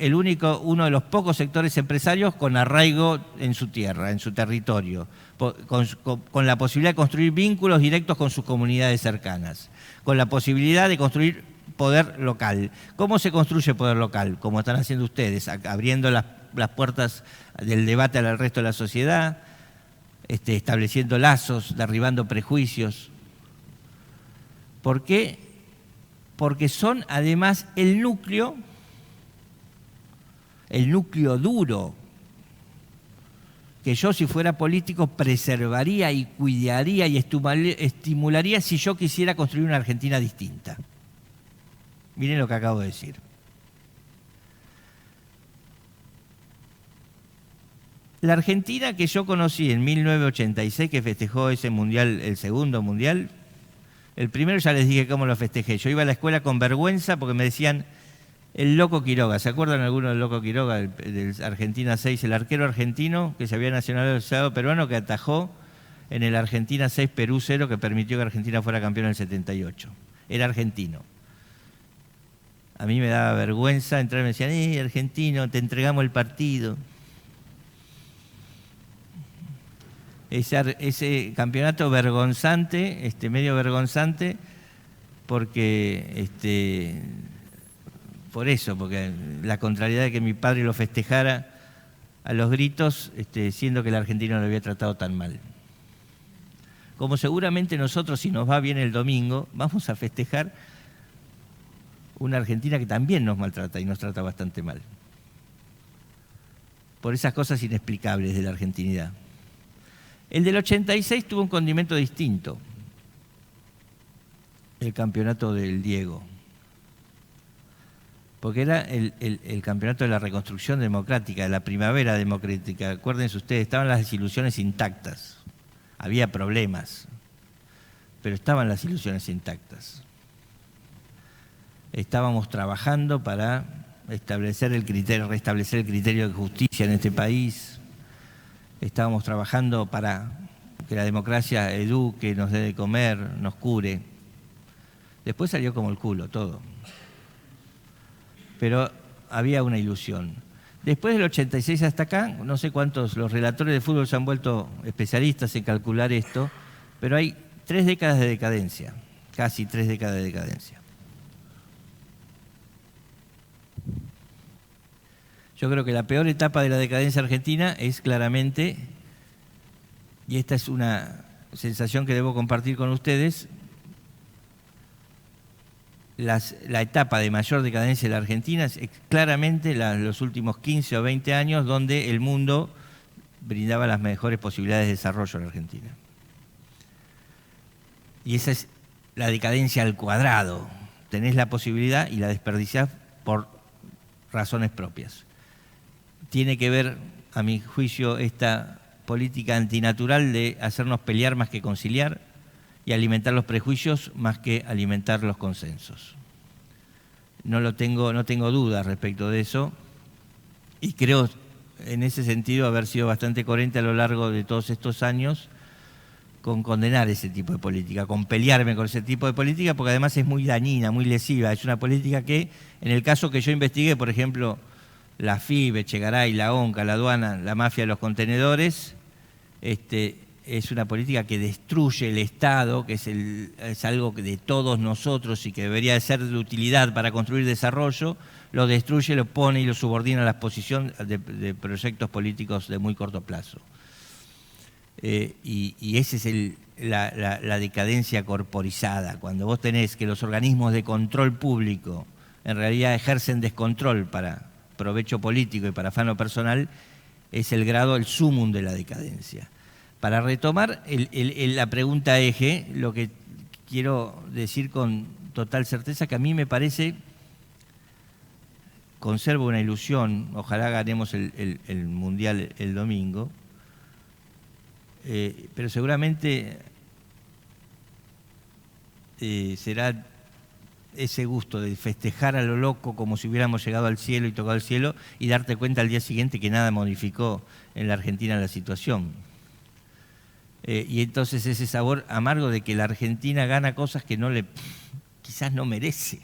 B: uno de los pocos sectores empresarios con arraigo en su tierra, en su territorio, con la posibilidad de construir vínculos directos con sus comunidades cercanas, con la posibilidad de construir poder local. ¿Cómo se construye poder local? Como están haciendo ustedes, abriendo las puertas del debate al resto de la sociedad, estableciendo lazos, derribando prejuicios. ¿Por qué? Porque son además el núcleo duro que yo, si fuera político, preservaría y cuidaría y estimularía si yo quisiera construir una Argentina distinta. Miren lo que acabo de decir. La Argentina que yo conocí en 1986, que festejó ese mundial, el segundo mundial, el primero ya les dije cómo lo festejé. Yo iba a la escuela con vergüenza porque me decían el Loco Quiroga. ¿Se acuerdan alguno del Loco Quiroga, del Argentina 6, el arquero argentino que se había nacionalizado peruano, que atajó en el Argentina 6, Perú 0, que permitió que Argentina fuera campeón en el 78? Era argentino. A mí me daba vergüenza entrar y me decían, argentino, te entregamos el partido. Ese campeonato vergonzante, medio vergonzante, porque por eso, porque la contrariedad de que mi padre lo festejara a los gritos, siendo que el argentino lo había tratado tan mal. Como seguramente nosotros, si nos va bien el domingo, vamos a festejar una Argentina que también nos maltrata y nos trata bastante mal. Por esas cosas inexplicables de la argentinidad. El del 86 tuvo un condimento distinto, el campeonato del Diego, porque era el campeonato de la reconstrucción democrática, de la primavera democrática. Acuérdense ustedes, estaban las desilusiones intactas, había problemas, pero estaban las ilusiones intactas. Estábamos trabajando para restablecer el criterio de justicia en este país. Estábamos trabajando para que la democracia eduque, nos dé de comer, nos cure. Después salió como el culo todo. Pero había una ilusión. Después del 86 hasta acá, no sé cuántos, los relatores de fútbol se han vuelto especialistas en calcular esto, pero hay 3 décadas de decadencia, casi 3 décadas de decadencia. Yo creo que la peor etapa de la decadencia argentina es claramente, y esta es una sensación que debo compartir con ustedes, la etapa de mayor decadencia de la Argentina es claramente los últimos 15 o 20 años, donde el mundo brindaba las mejores posibilidades de desarrollo a la Argentina. Y esa es la decadencia al cuadrado. Tenés la posibilidad y la desperdiciás por razones propias. Tiene que ver, a mi juicio, esta política antinatural de hacernos pelear más que conciliar y alimentar los prejuicios más que alimentar los consensos. No tengo dudas respecto de eso, y creo en ese sentido, haber sido bastante coherente a lo largo de todos estos años con condenar ese tipo de política, con pelearme con ese tipo de política, porque además es muy dañina, muy lesiva. Es una política que, en el caso que yo investigué, por ejemplo, la FIB, Echegaray, la ONCA, la aduana, la mafia de los contenedores, es una política que destruye el Estado, que es algo de todos nosotros y que debería ser de utilidad para construir desarrollo, lo destruye, lo pone y lo subordina a la exposición de proyectos políticos de muy corto plazo. Y esa es la decadencia corporizada, cuando vos tenés que los organismos de control público en realidad ejercen descontrol para provecho político y para afano personal, es el grado, el sumum de la decadencia. Para retomar la pregunta eje, lo que quiero decir con total certeza, que a mí me parece, conservo una ilusión, ojalá ganemos el Mundial el domingo, pero seguramente será ese gusto de festejar a lo loco como si hubiéramos llegado al cielo y tocado el cielo y darte cuenta al día siguiente que nada modificó en la Argentina la situación. Y entonces ese sabor amargo de que la Argentina gana cosas que quizás no merece.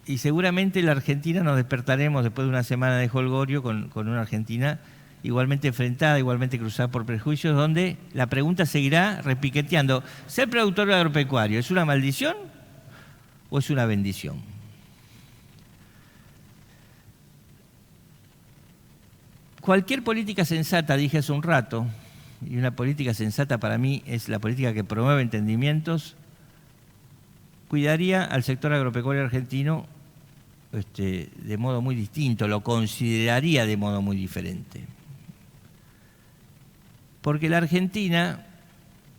B: Y seguramente la Argentina nos despertaremos después de una semana de jolgorio con una Argentina igualmente enfrentada, igualmente cruzada por prejuicios, donde la pregunta seguirá repiqueteando: ¿ser productor agropecuario es una maldición o es una bendición? Cualquier política sensata, dije hace un rato, y una política sensata para mí es la política que promueve entendimientos, cuidaría al sector agropecuario argentino de modo muy distinto, lo consideraría de modo muy diferente. Porque la Argentina,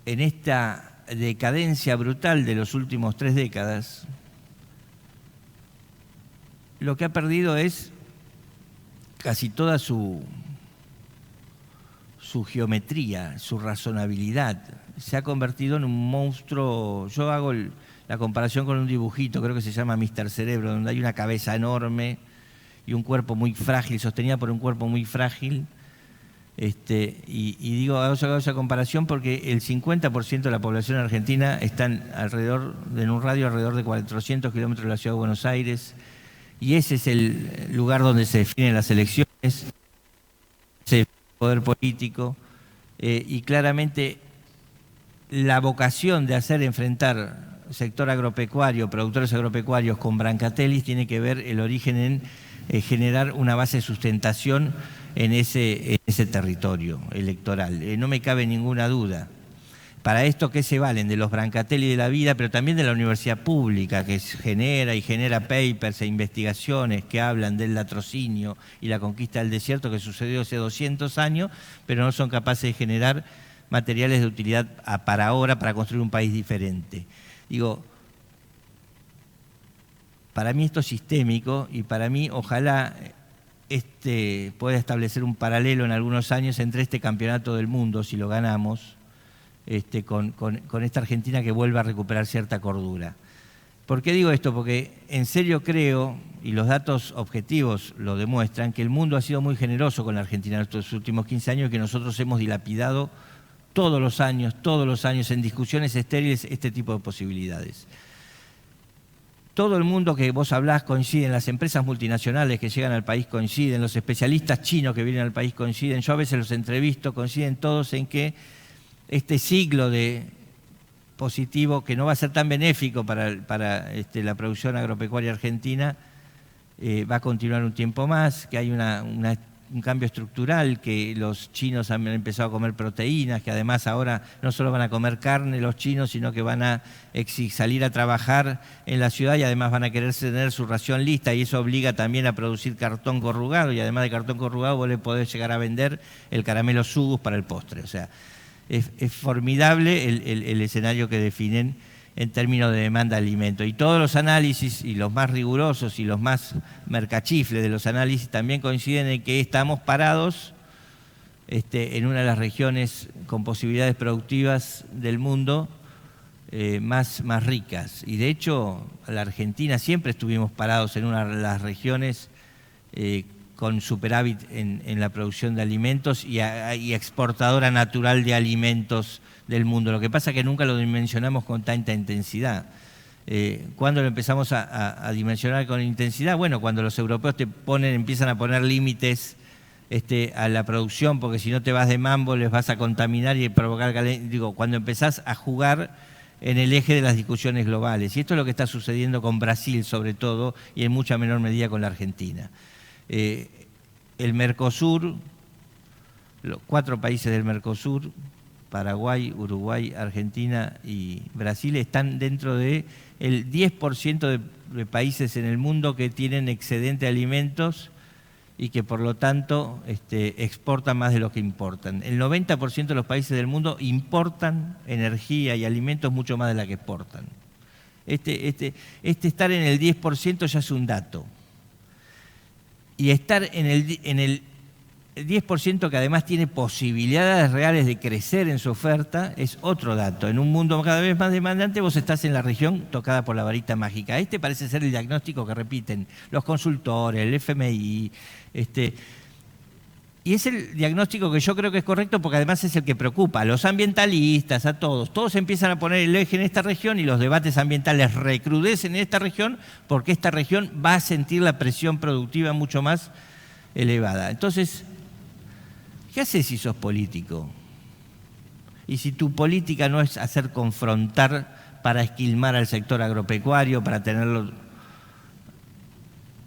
B: en esta decadencia brutal de los últimos 3 décadas, lo que ha perdido es casi toda su geometría, su razonabilidad. Se ha convertido en un monstruo. Yo hago la comparación con un dibujito, creo que se llama Mr. Cerebro, donde hay una cabeza enorme y un cuerpo muy frágil, sostenida por un cuerpo muy frágil. Y digo, hago esa comparación porque el 50% de la población argentina está en un radio alrededor de 400 kilómetros de la ciudad de Buenos Aires, y ese es el lugar donde se definen las elecciones, el poder político, y claramente la vocación de hacer enfrentar sector agropecuario, productores agropecuarios con Brancatelli tiene que ver el origen en generar una base de sustentación en ese territorio electoral. No me cabe ninguna duda. Para esto, ¿qué se valen? De los Brancatelli de la vida, pero también de la universidad pública, que genera papers e investigaciones que hablan del latrocinio y la conquista del desierto que sucedió hace 200 años, pero no son capaces de generar materiales de utilidad para ahora, para construir un país diferente. Digo, para mí esto es sistémico y para mí ojalá pueda establecer un paralelo en algunos años entre este campeonato del mundo, si lo ganamos, con esta Argentina que vuelva a recuperar cierta cordura. ¿Por qué digo esto? Porque en serio creo, y los datos objetivos lo demuestran, que el mundo ha sido muy generoso con la Argentina en estos últimos 15 años y que nosotros hemos dilapidado todos los años, en discusiones estériles, este tipo de posibilidades. Todo el mundo que vos hablás coincide, las empresas multinacionales que llegan al país coinciden, los especialistas chinos que vienen al país coinciden, yo a veces los entrevisto, coinciden todos en que este ciclo de positivo, que no va a ser tan benéfico para la producción agropecuaria argentina, va a continuar un tiempo más, que hay un cambio estructural, que los chinos han empezado a comer proteínas, que además ahora no solo van a comer carne los chinos, sino que van a salir a trabajar en la ciudad y además van a querer tener su ración lista, y eso obliga también a producir cartón corrugado, y además de cartón corrugado vos le podés llegar a vender el caramelo Sugus para el postre. O sea, es formidable el escenario que definen en términos de demanda de alimento. Y todos los análisis, y los más rigurosos y los más mercachifles de los análisis, también coinciden en que estamos parados en una de las regiones con posibilidades productivas del mundo, más ricas. Y de hecho, la Argentina siempre estuvimos parados en una de las regiones con superávit en la producción de alimentos y exportadora natural de alimentos del mundo. Lo que pasa es que nunca lo dimensionamos con tanta intensidad. ¿Cuándo lo empezamos a dimensionar con intensidad? Bueno, cuando los europeos empiezan a poner límites a la producción, porque si no te vas de mambo les vas a contaminar y provocar cuando empezás a jugar en el eje de las discusiones globales. Y esto es lo que está sucediendo con Brasil sobre todo y en mucha menor medida con la Argentina. El Mercosur, los 4 países del Mercosur, Paraguay, Uruguay, Argentina y Brasil, están dentro del 10% de países en el mundo que tienen excedente de alimentos y que por lo tanto exportan más de lo que importan. El 90% de los países del mundo importan energía y alimentos mucho más de la que exportan. Estar en el 10% ya es un dato. Y estar en el 10% que además tiene posibilidades reales de crecer en su oferta es otro dato. En un mundo cada vez más demandante vos estás en la región tocada por la varita mágica. Parece ser el diagnóstico que repiten los consultores, el FMI. Y es el diagnóstico que yo creo que es correcto porque además es el que preocupa a los ambientalistas, a todos. Todos empiezan a poner el eje en esta región y los debates ambientales recrudecen en esta región porque esta región va a sentir la presión productiva mucho más elevada. Entonces, ¿qué haces si sos político? Y si tu política no es hacer confrontar para esquilmar al sector agropecuario, para tenerlo...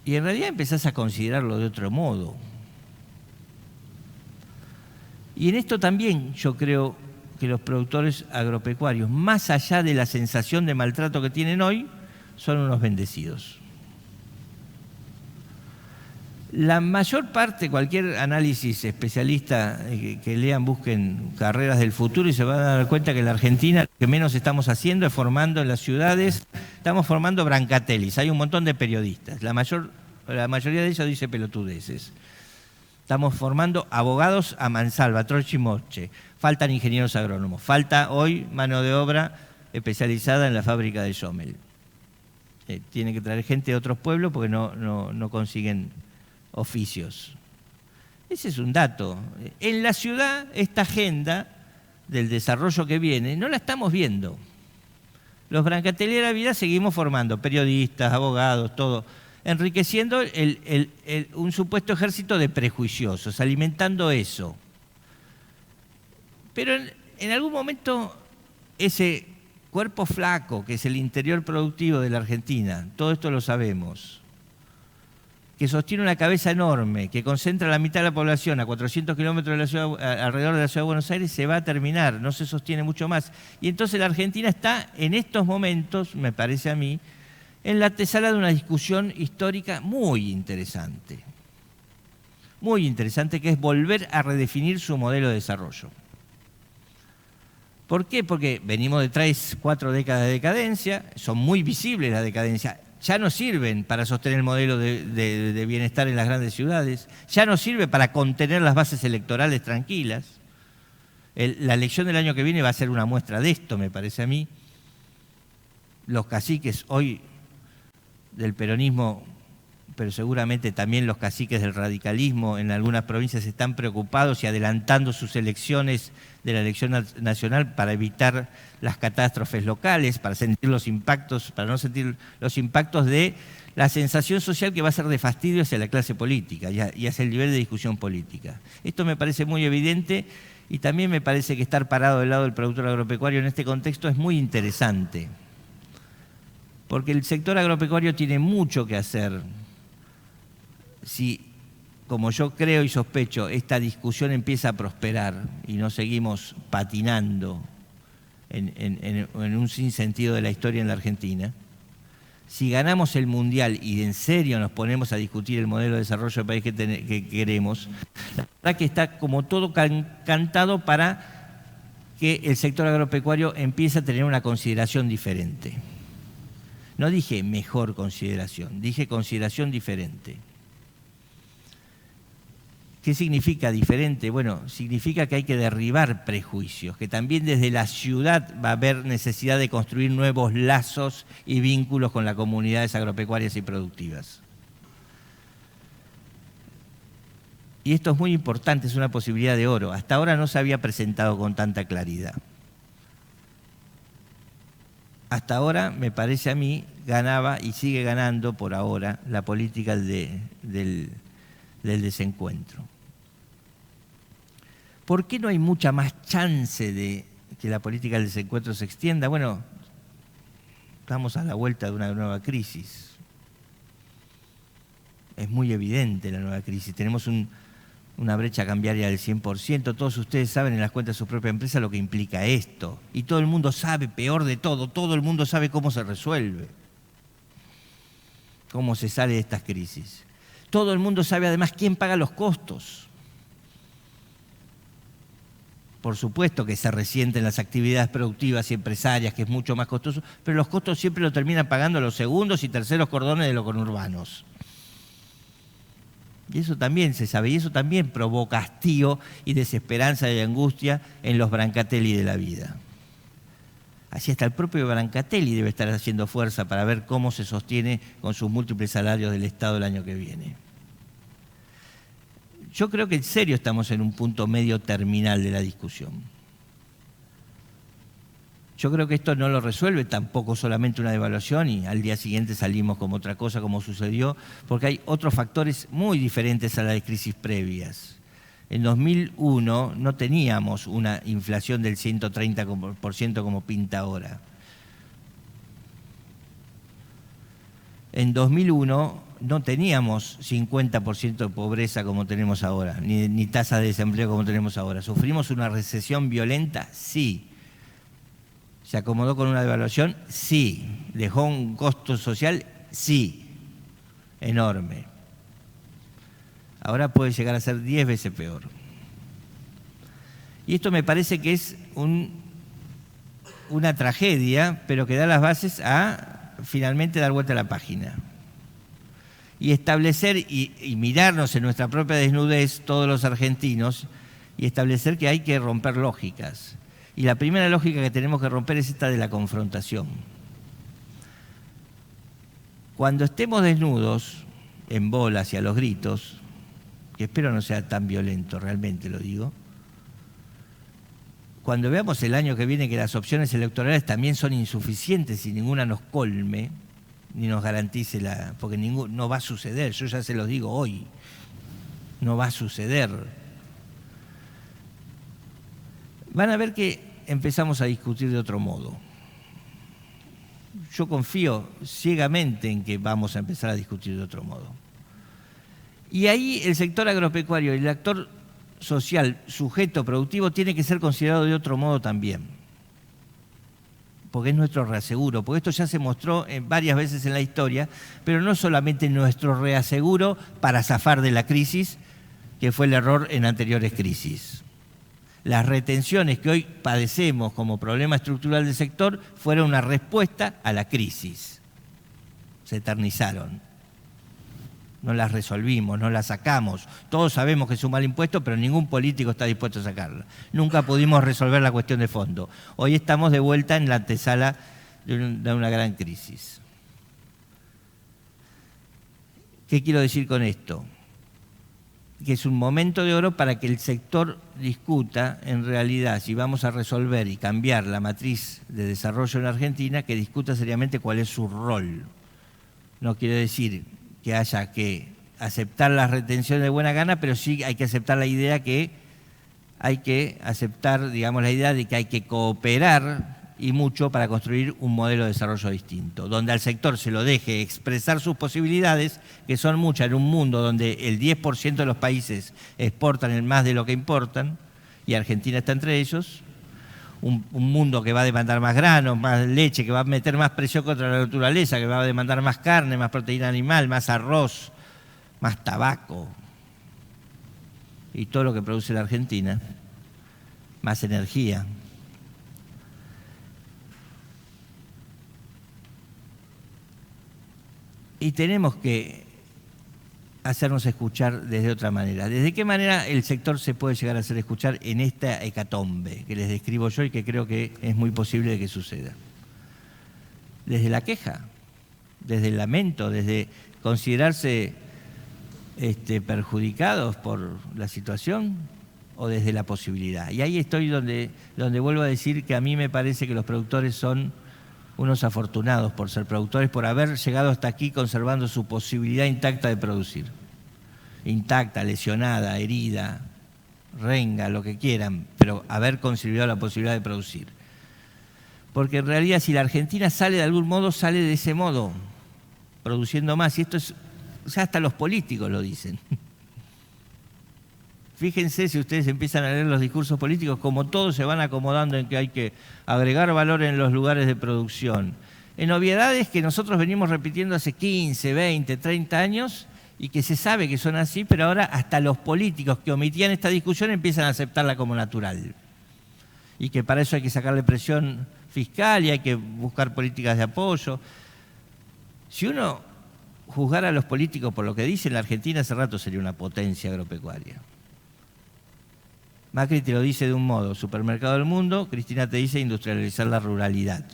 B: Y en realidad empezás a considerarlo de otro modo. Y en esto también yo creo que los productores agropecuarios, más allá de la sensación de maltrato que tienen hoy, son unos bendecidos. La mayor parte, cualquier análisis especialista que lean, busquen carreras del futuro y se van a dar cuenta que en la Argentina lo que menos estamos haciendo es formando en las ciudades, estamos formando brancatellis, hay un montón de periodistas, la mayoría de ellos dice pelotudeces. Estamos formando abogados a mansalva, troche y moche, faltan ingenieros agrónomos, falta hoy mano de obra especializada en la fábrica de Schommel. Tienen que traer gente de otros pueblos porque no consiguen oficios. Ese es un dato. En la ciudad, esta agenda del desarrollo que viene, no la estamos viendo. Los brancatelleros de la vida seguimos formando periodistas, abogados, todo, enriqueciendo un supuesto ejército de prejuiciosos, alimentando eso. Pero en algún momento ese cuerpo flaco, que es el interior productivo de la Argentina, todo esto lo sabemos, que sostiene una cabeza enorme, que concentra la mitad de la población a 400 kilómetros de la ciudad, alrededor de la ciudad de Buenos Aires, se va a terminar, no se sostiene mucho más. Y entonces la Argentina está en estos momentos, me parece a mí, en la antesala de una discusión histórica muy interesante, que es volver a redefinir su modelo de desarrollo. ¿Por qué? Porque venimos de 3, 4 décadas de decadencia, son muy visibles las decadencias, ya no sirven para sostener el modelo de bienestar en las grandes ciudades, ya no sirve para contener las bases electorales tranquilas. La elección del año que viene va a ser una muestra de esto, me parece a mí. Los caciques hoy del peronismo, pero seguramente también los caciques del radicalismo en algunas provincias están preocupados y adelantando sus elecciones de la elección nacional para evitar las catástrofes locales, para no sentir los impactos de la sensación social que va a ser de fastidio hacia la clase política y hacia el nivel de discusión política. Esto me parece muy evidente y también me parece que estar parado del lado del productor agropecuario en este contexto es muy interesante, porque el sector agropecuario tiene mucho que hacer. Si, como yo creo y sospecho, esta discusión empieza a prosperar y no seguimos patinando en un sinsentido de la historia en la Argentina, si ganamos el Mundial y en serio nos ponemos a discutir el modelo de desarrollo del país que queremos, la verdad que está como todo cantado para que el sector agropecuario empiece a tener una consideración diferente. No dije mejor consideración, dije consideración diferente. ¿Qué significa diferente? Bueno, significa que hay que derribar prejuicios, que también desde la ciudad va a haber necesidad de construir nuevos lazos y vínculos con las comunidades agropecuarias y productivas. Y esto es muy importante, es una posibilidad de oro. Hasta ahora no se había presentado con tanta claridad. Hasta ahora, me parece a mí, ganaba y sigue ganando por ahora la política del desencuentro. ¿Por qué no hay mucha más chance de que la política del desencuentro se extienda? Bueno, estamos a la vuelta de una nueva crisis. Es muy evidente la nueva crisis. Tenemos una brecha cambiaria del 100%. Todos ustedes saben en las cuentas de su propia empresa lo que implica esto. Y todo el mundo sabe, peor de todo el mundo sabe cómo se resuelve, cómo se sale de estas crisis. Todo el mundo sabe además quién paga los costos. Por supuesto que se resienten las actividades productivas y empresarias, que es mucho más costoso, pero los costos siempre lo terminan pagando los segundos y terceros cordones de los conurbanos. Y eso también se sabe, y eso también provoca hastío y desesperanza y angustia en los Brancatelli de la vida. Así hasta el propio Brancatelli debe estar haciendo fuerza para ver cómo se sostiene con sus múltiples salarios del Estado el año que viene. Yo creo que en serio estamos en un punto medio terminal de la discusión. Yo creo que esto no lo resuelve tampoco solamente una devaluación y al día siguiente salimos como otra cosa, como sucedió, porque hay otros factores muy diferentes a las crisis previas. En 2001 no teníamos una inflación del 130% como pinta ahora. En 2001 no teníamos 50% de pobreza como tenemos ahora, ni tasa de desempleo como tenemos ahora. ¿Sufrimos una recesión violenta? Sí. ¿Se acomodó con una devaluación? Sí. ¿Dejó un costo social? Sí. Enorme. Ahora puede llegar a ser 10 veces peor. Y esto me parece que es una tragedia, pero que da las bases a finalmente dar vuelta a la página. Y establecer y mirarnos en nuestra propia desnudez, todos los argentinos, y establecer que hay que romper lógicas. Y la primera lógica que tenemos que romper es esta de la confrontación. Cuando estemos desnudos, en bolas y a los gritos, que espero no sea tan violento, realmente lo digo, cuando veamos el año que viene que las opciones electorales también son insuficientes y ninguna nos colme, ni nos garantice porque no va a suceder, yo ya se los digo hoy, no va a suceder. Van a ver que empezamos a discutir de otro modo. Yo confío ciegamente en que vamos a empezar a discutir de otro modo. Y ahí el sector agropecuario y el actor social, sujeto productivo, tiene que ser considerado de otro modo también, porque es nuestro reaseguro, porque esto ya se mostró varias veces en la historia, pero no solamente nuestro reaseguro para zafar de la crisis, que fue el error en anteriores crisis. Las retenciones que hoy padecemos como problema estructural del sector fueron una respuesta a la crisis. Se eternizaron. No las resolvimos, no las sacamos. Todos sabemos que es un mal impuesto, pero ningún político está dispuesto a sacarla. Nunca pudimos resolver la cuestión de fondo. Hoy estamos de vuelta en la antesala de una gran crisis. ¿Qué quiero decir con esto? Que es un momento de oro para que el sector discuta, en realidad, si vamos a resolver y cambiar la matriz de desarrollo en Argentina, que discuta seriamente cuál es su rol. No quiere decir que haya que aceptar las retenciones de buena gana, pero sí hay que aceptar la idea que hay que aceptar, digamos, la idea de que hay que cooperar y mucho para construir un modelo de desarrollo distinto, donde al sector se lo deje expresar sus posibilidades, que son muchas en un mundo donde el 10% de los países exportan más de lo que importan, y Argentina está entre ellos, un mundo que va a demandar más granos, más leche, que va a meter más presión contra la naturaleza, que va a demandar más carne, más proteína animal, más arroz, más tabaco y todo lo que produce la Argentina, más energía. Y tenemos que hacernos escuchar desde otra manera. ¿Desde qué manera el sector se puede llegar a hacer escuchar en esta hecatombe que les describo yo y que creo que es muy posible de que suceda? Desde la queja, desde el lamento, desde considerarse perjudicados por la situación, o desde la posibilidad. Y ahí estoy donde vuelvo a decir que a mí me parece que los productores son unos afortunados por ser productores, por haber llegado hasta aquí conservando su posibilidad intacta de producir. Intacta, lesionada, herida, renga, lo que quieran, pero haber conservado la posibilidad de producir. Porque en realidad si la Argentina sale de algún modo, sale de ese modo, produciendo más. Y esto es, ya hasta los políticos lo dicen. Fíjense si ustedes empiezan a leer los discursos políticos, como todos se van acomodando en que hay que agregar valor en los lugares de producción. En obviedades que nosotros venimos repitiendo hace 15, 20, 30 años y que se sabe que son así, pero ahora hasta los políticos que omitían esta discusión empiezan a aceptarla como natural. Y que para eso hay que sacarle presión fiscal y hay que buscar políticas de apoyo. Si uno juzgara a los políticos por lo que dicen, la Argentina hace rato sería una potencia agropecuaria. Macri te lo dice de un modo, supermercado del mundo, Cristina te dice industrializar la ruralidad.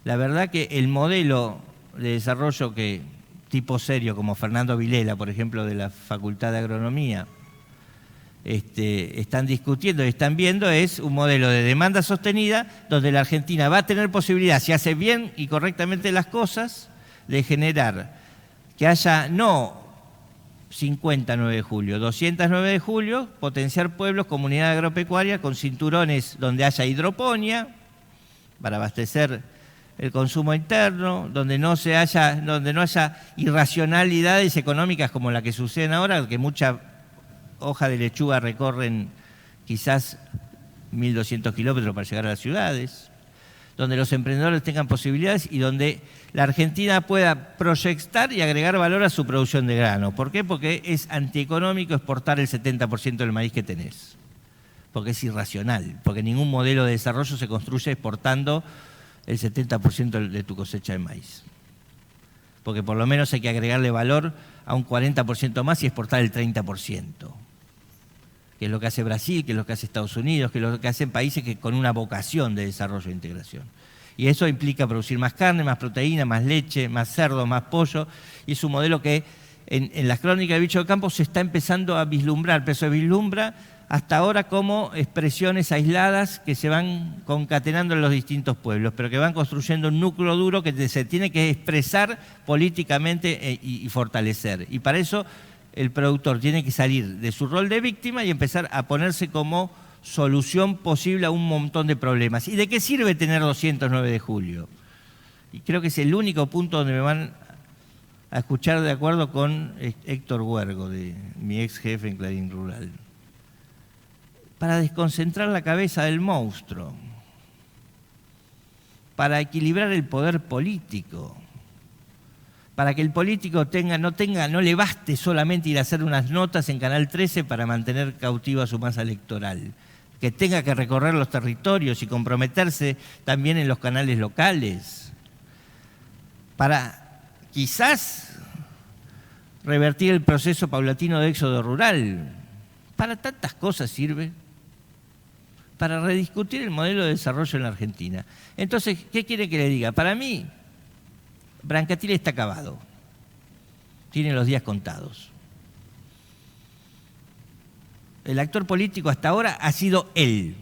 B: La verdad que el modelo de desarrollo que tipo serio, como Fernando Vilela, por ejemplo, de la Facultad de Agronomía, están discutiendo y están viendo, es un modelo de demanda sostenida donde la Argentina va a tener posibilidad, si hace bien y correctamente las cosas, de generar que haya no 50 9 de julio, 200 9 de julio, potenciar pueblos, comunidad agropecuaria con cinturones donde haya hidroponía para abastecer el consumo interno, donde no haya irracionalidades económicas como la que suceden ahora, que mucha hoja de lechuga recorren quizás 1.200 kilómetros para llegar a las ciudades, donde los emprendedores tengan posibilidades y donde la Argentina pueda proyectar y agregar valor a su producción de grano. ¿Por qué? Porque es antieconómico exportar el 70% del maíz que tenés. Porque es irracional, porque ningún modelo de desarrollo se construye exportando el 70% de tu cosecha de maíz. Porque por lo menos hay que agregarle valor a un 40% más y exportar el 30%. Que es lo que hace Brasil, que es lo que hace Estados Unidos, que es lo que hacen países que con una vocación de desarrollo e integración. Y eso implica producir más carne, más proteína, más leche, más cerdo, más pollo. Y es un modelo que en las crónicas de Bicho de Campo se está empezando a vislumbrar, pero se vislumbra hasta ahora como expresiones aisladas que se van concatenando en los distintos pueblos, pero que van construyendo un núcleo duro que se tiene que expresar políticamente y fortalecer. Y para eso el productor tiene que salir de su rol de víctima y empezar a ponerse como solución posible a un montón de problemas. ¿Y de qué sirve tener 209 de julio? Y creo que es el único punto donde me van a escuchar de acuerdo con Héctor Huergo, mi ex jefe en Clarín Rural. Para desconcentrar la cabeza del monstruo, para equilibrar el poder político, para que el político no le baste solamente ir a hacer unas notas en Canal 13 para mantener cautiva su masa electoral, que tenga que recorrer los territorios y comprometerse también en los canales locales, para quizás revertir el proceso paulatino de éxodo rural. Para tantas cosas sirve, para rediscutir el modelo de desarrollo en la Argentina. Entonces, ¿qué quiere que le diga? Para mí, Brancatelli está acabado, tiene los días contados. El actor político hasta ahora ha sido él.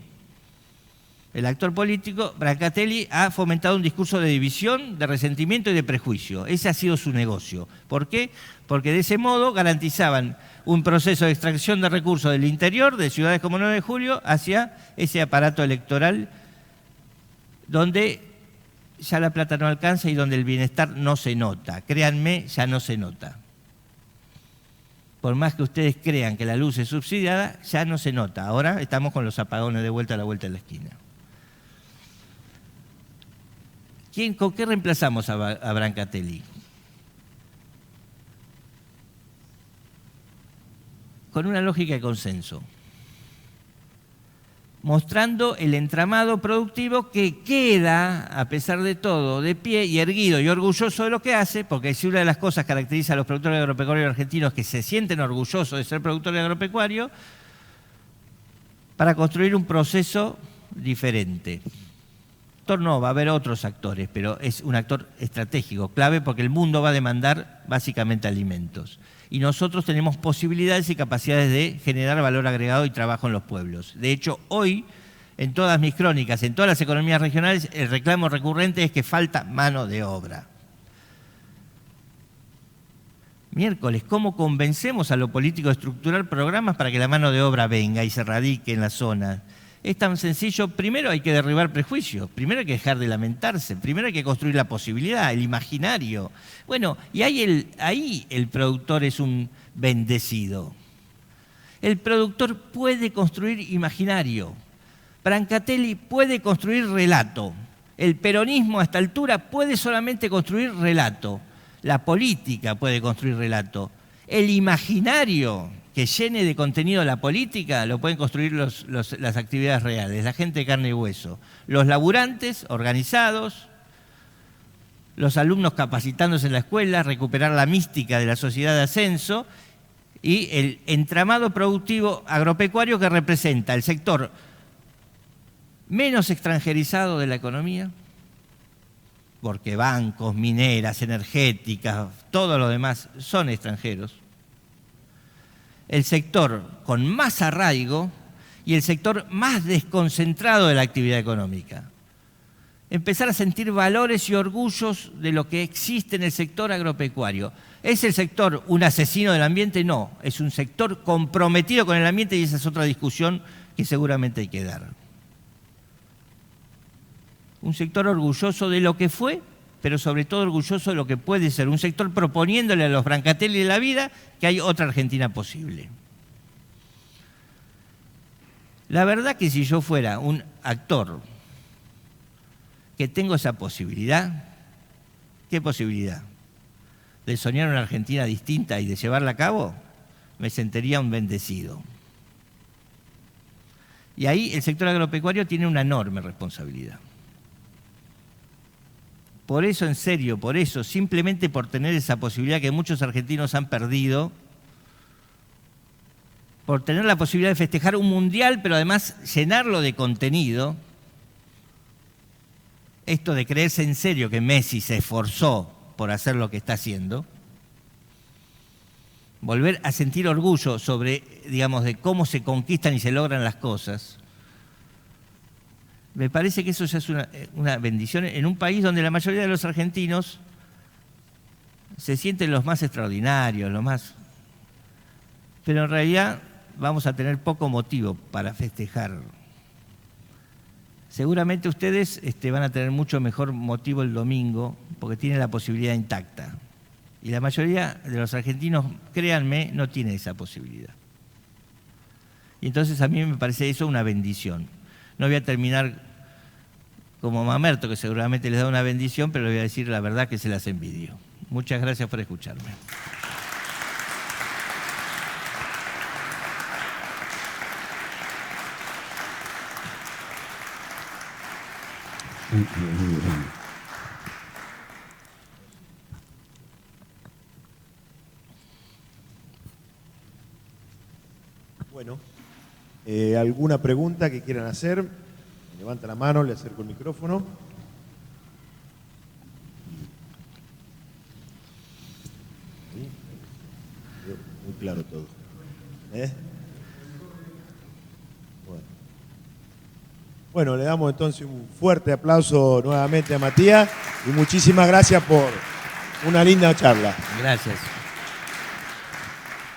B: El actor político, Brancatelli, ha fomentado un discurso de división, de resentimiento y de prejuicio. Ese ha sido su negocio. ¿Por qué? Porque de ese modo garantizaban un proceso de extracción de recursos del interior, de ciudades como 9 de julio, hacia ese aparato electoral donde ya la plata no alcanza y donde el bienestar no se nota. Créanme, ya no se nota. Por más que ustedes crean que la luz es subsidiada, ya no se nota. Ahora estamos con los apagones de vuelta a la vuelta de la esquina. ¿Con qué reemplazamos a Brancatelli? Con una lógica de consenso. mostrando el entramado productivo que queda, a pesar de todo, de pie y erguido y orgulloso de lo que hace, porque si una de las cosas que caracteriza a los productores agropecuarios argentinos es que se sienten orgullosos de ser productores agropecuarios, para construir un proceso diferente. No, va a haber otros actores, pero es un actor estratégico, clave, porque el mundo va a demandar básicamente alimentos. Y nosotros tenemos posibilidades y capacidades de generar valor agregado y trabajo en los pueblos. De hecho, hoy, en todas mis crónicas, en todas las economías regionales, el reclamo recurrente es que falta mano de obra. Miércoles, ¿cómo convencemos a lo político de estructurar programas para que la mano de obra venga y se radique en la zona? Es tan sencillo. Primero hay que derribar prejuicios, primero hay que dejar de lamentarse, primero hay que construir la posibilidad, el imaginario. Bueno, y ahí el productor es un bendecido. El productor puede construir imaginario. Brancatelli puede construir relato. El peronismo a esta altura puede solamente construir relato. La política puede construir relato. El imaginario que llene de contenido la política lo pueden construir las actividades reales, la gente de carne y hueso. Los laburantes organizados, los alumnos capacitándose en la escuela, recuperar la mística de la sociedad de ascenso y el entramado productivo agropecuario que representa el sector menos extranjerizado de la economía, porque bancos, mineras, energéticas, todo lo demás son extranjeros. El sector con más arraigo y el sector más desconcentrado de la actividad económica. Empezar a sentir valores y orgullos de lo que existe en el sector agropecuario. ¿Es el sector un asesino del ambiente? No, es un sector comprometido con el ambiente y esa es otra discusión que seguramente hay que dar. Un sector orgulloso de lo que fue, pero sobre todo orgulloso de lo que puede ser. Un sector proponiéndole a los Brancatelli de la vida que hay otra Argentina posible. La verdad que si yo fuera un actor que tengo esa posibilidad, ¿qué posibilidad? De soñar una Argentina distinta y de llevarla a cabo, me sentiría un bendecido. Y ahí el sector agropecuario tiene una enorme responsabilidad. Por eso, en serio, por eso, simplemente por tener esa posibilidad que muchos argentinos han perdido, por tener la posibilidad de festejar un mundial, pero además llenarlo de contenido, esto de creerse en serio que Messi se esforzó por hacer lo que está haciendo, volver a sentir orgullo sobre, digamos, de cómo se conquistan y se logran las cosas, me parece que eso ya es una bendición en un país donde la mayoría de los argentinos se sienten los más extraordinarios, los más... Pero en realidad vamos a tener poco motivo para festejar. Seguramente ustedes van a tener mucho mejor motivo el domingo porque tienen la posibilidad intacta. Y la mayoría de los argentinos, créanme, no tiene esa posibilidad. Y entonces a mí me parece eso una bendición. No voy a terminar como Mamerto, que seguramente les da una bendición, pero le voy a decir la verdad que se las envidio. Muchas gracias por escucharme.
A: Bueno, ¿alguna pregunta que quieran hacer? Levanta la mano, le acerco el micrófono. Sí, muy claro todo. Bueno, le damos entonces un fuerte aplauso nuevamente a Matías y muchísimas gracias por una linda charla.
B: Gracias.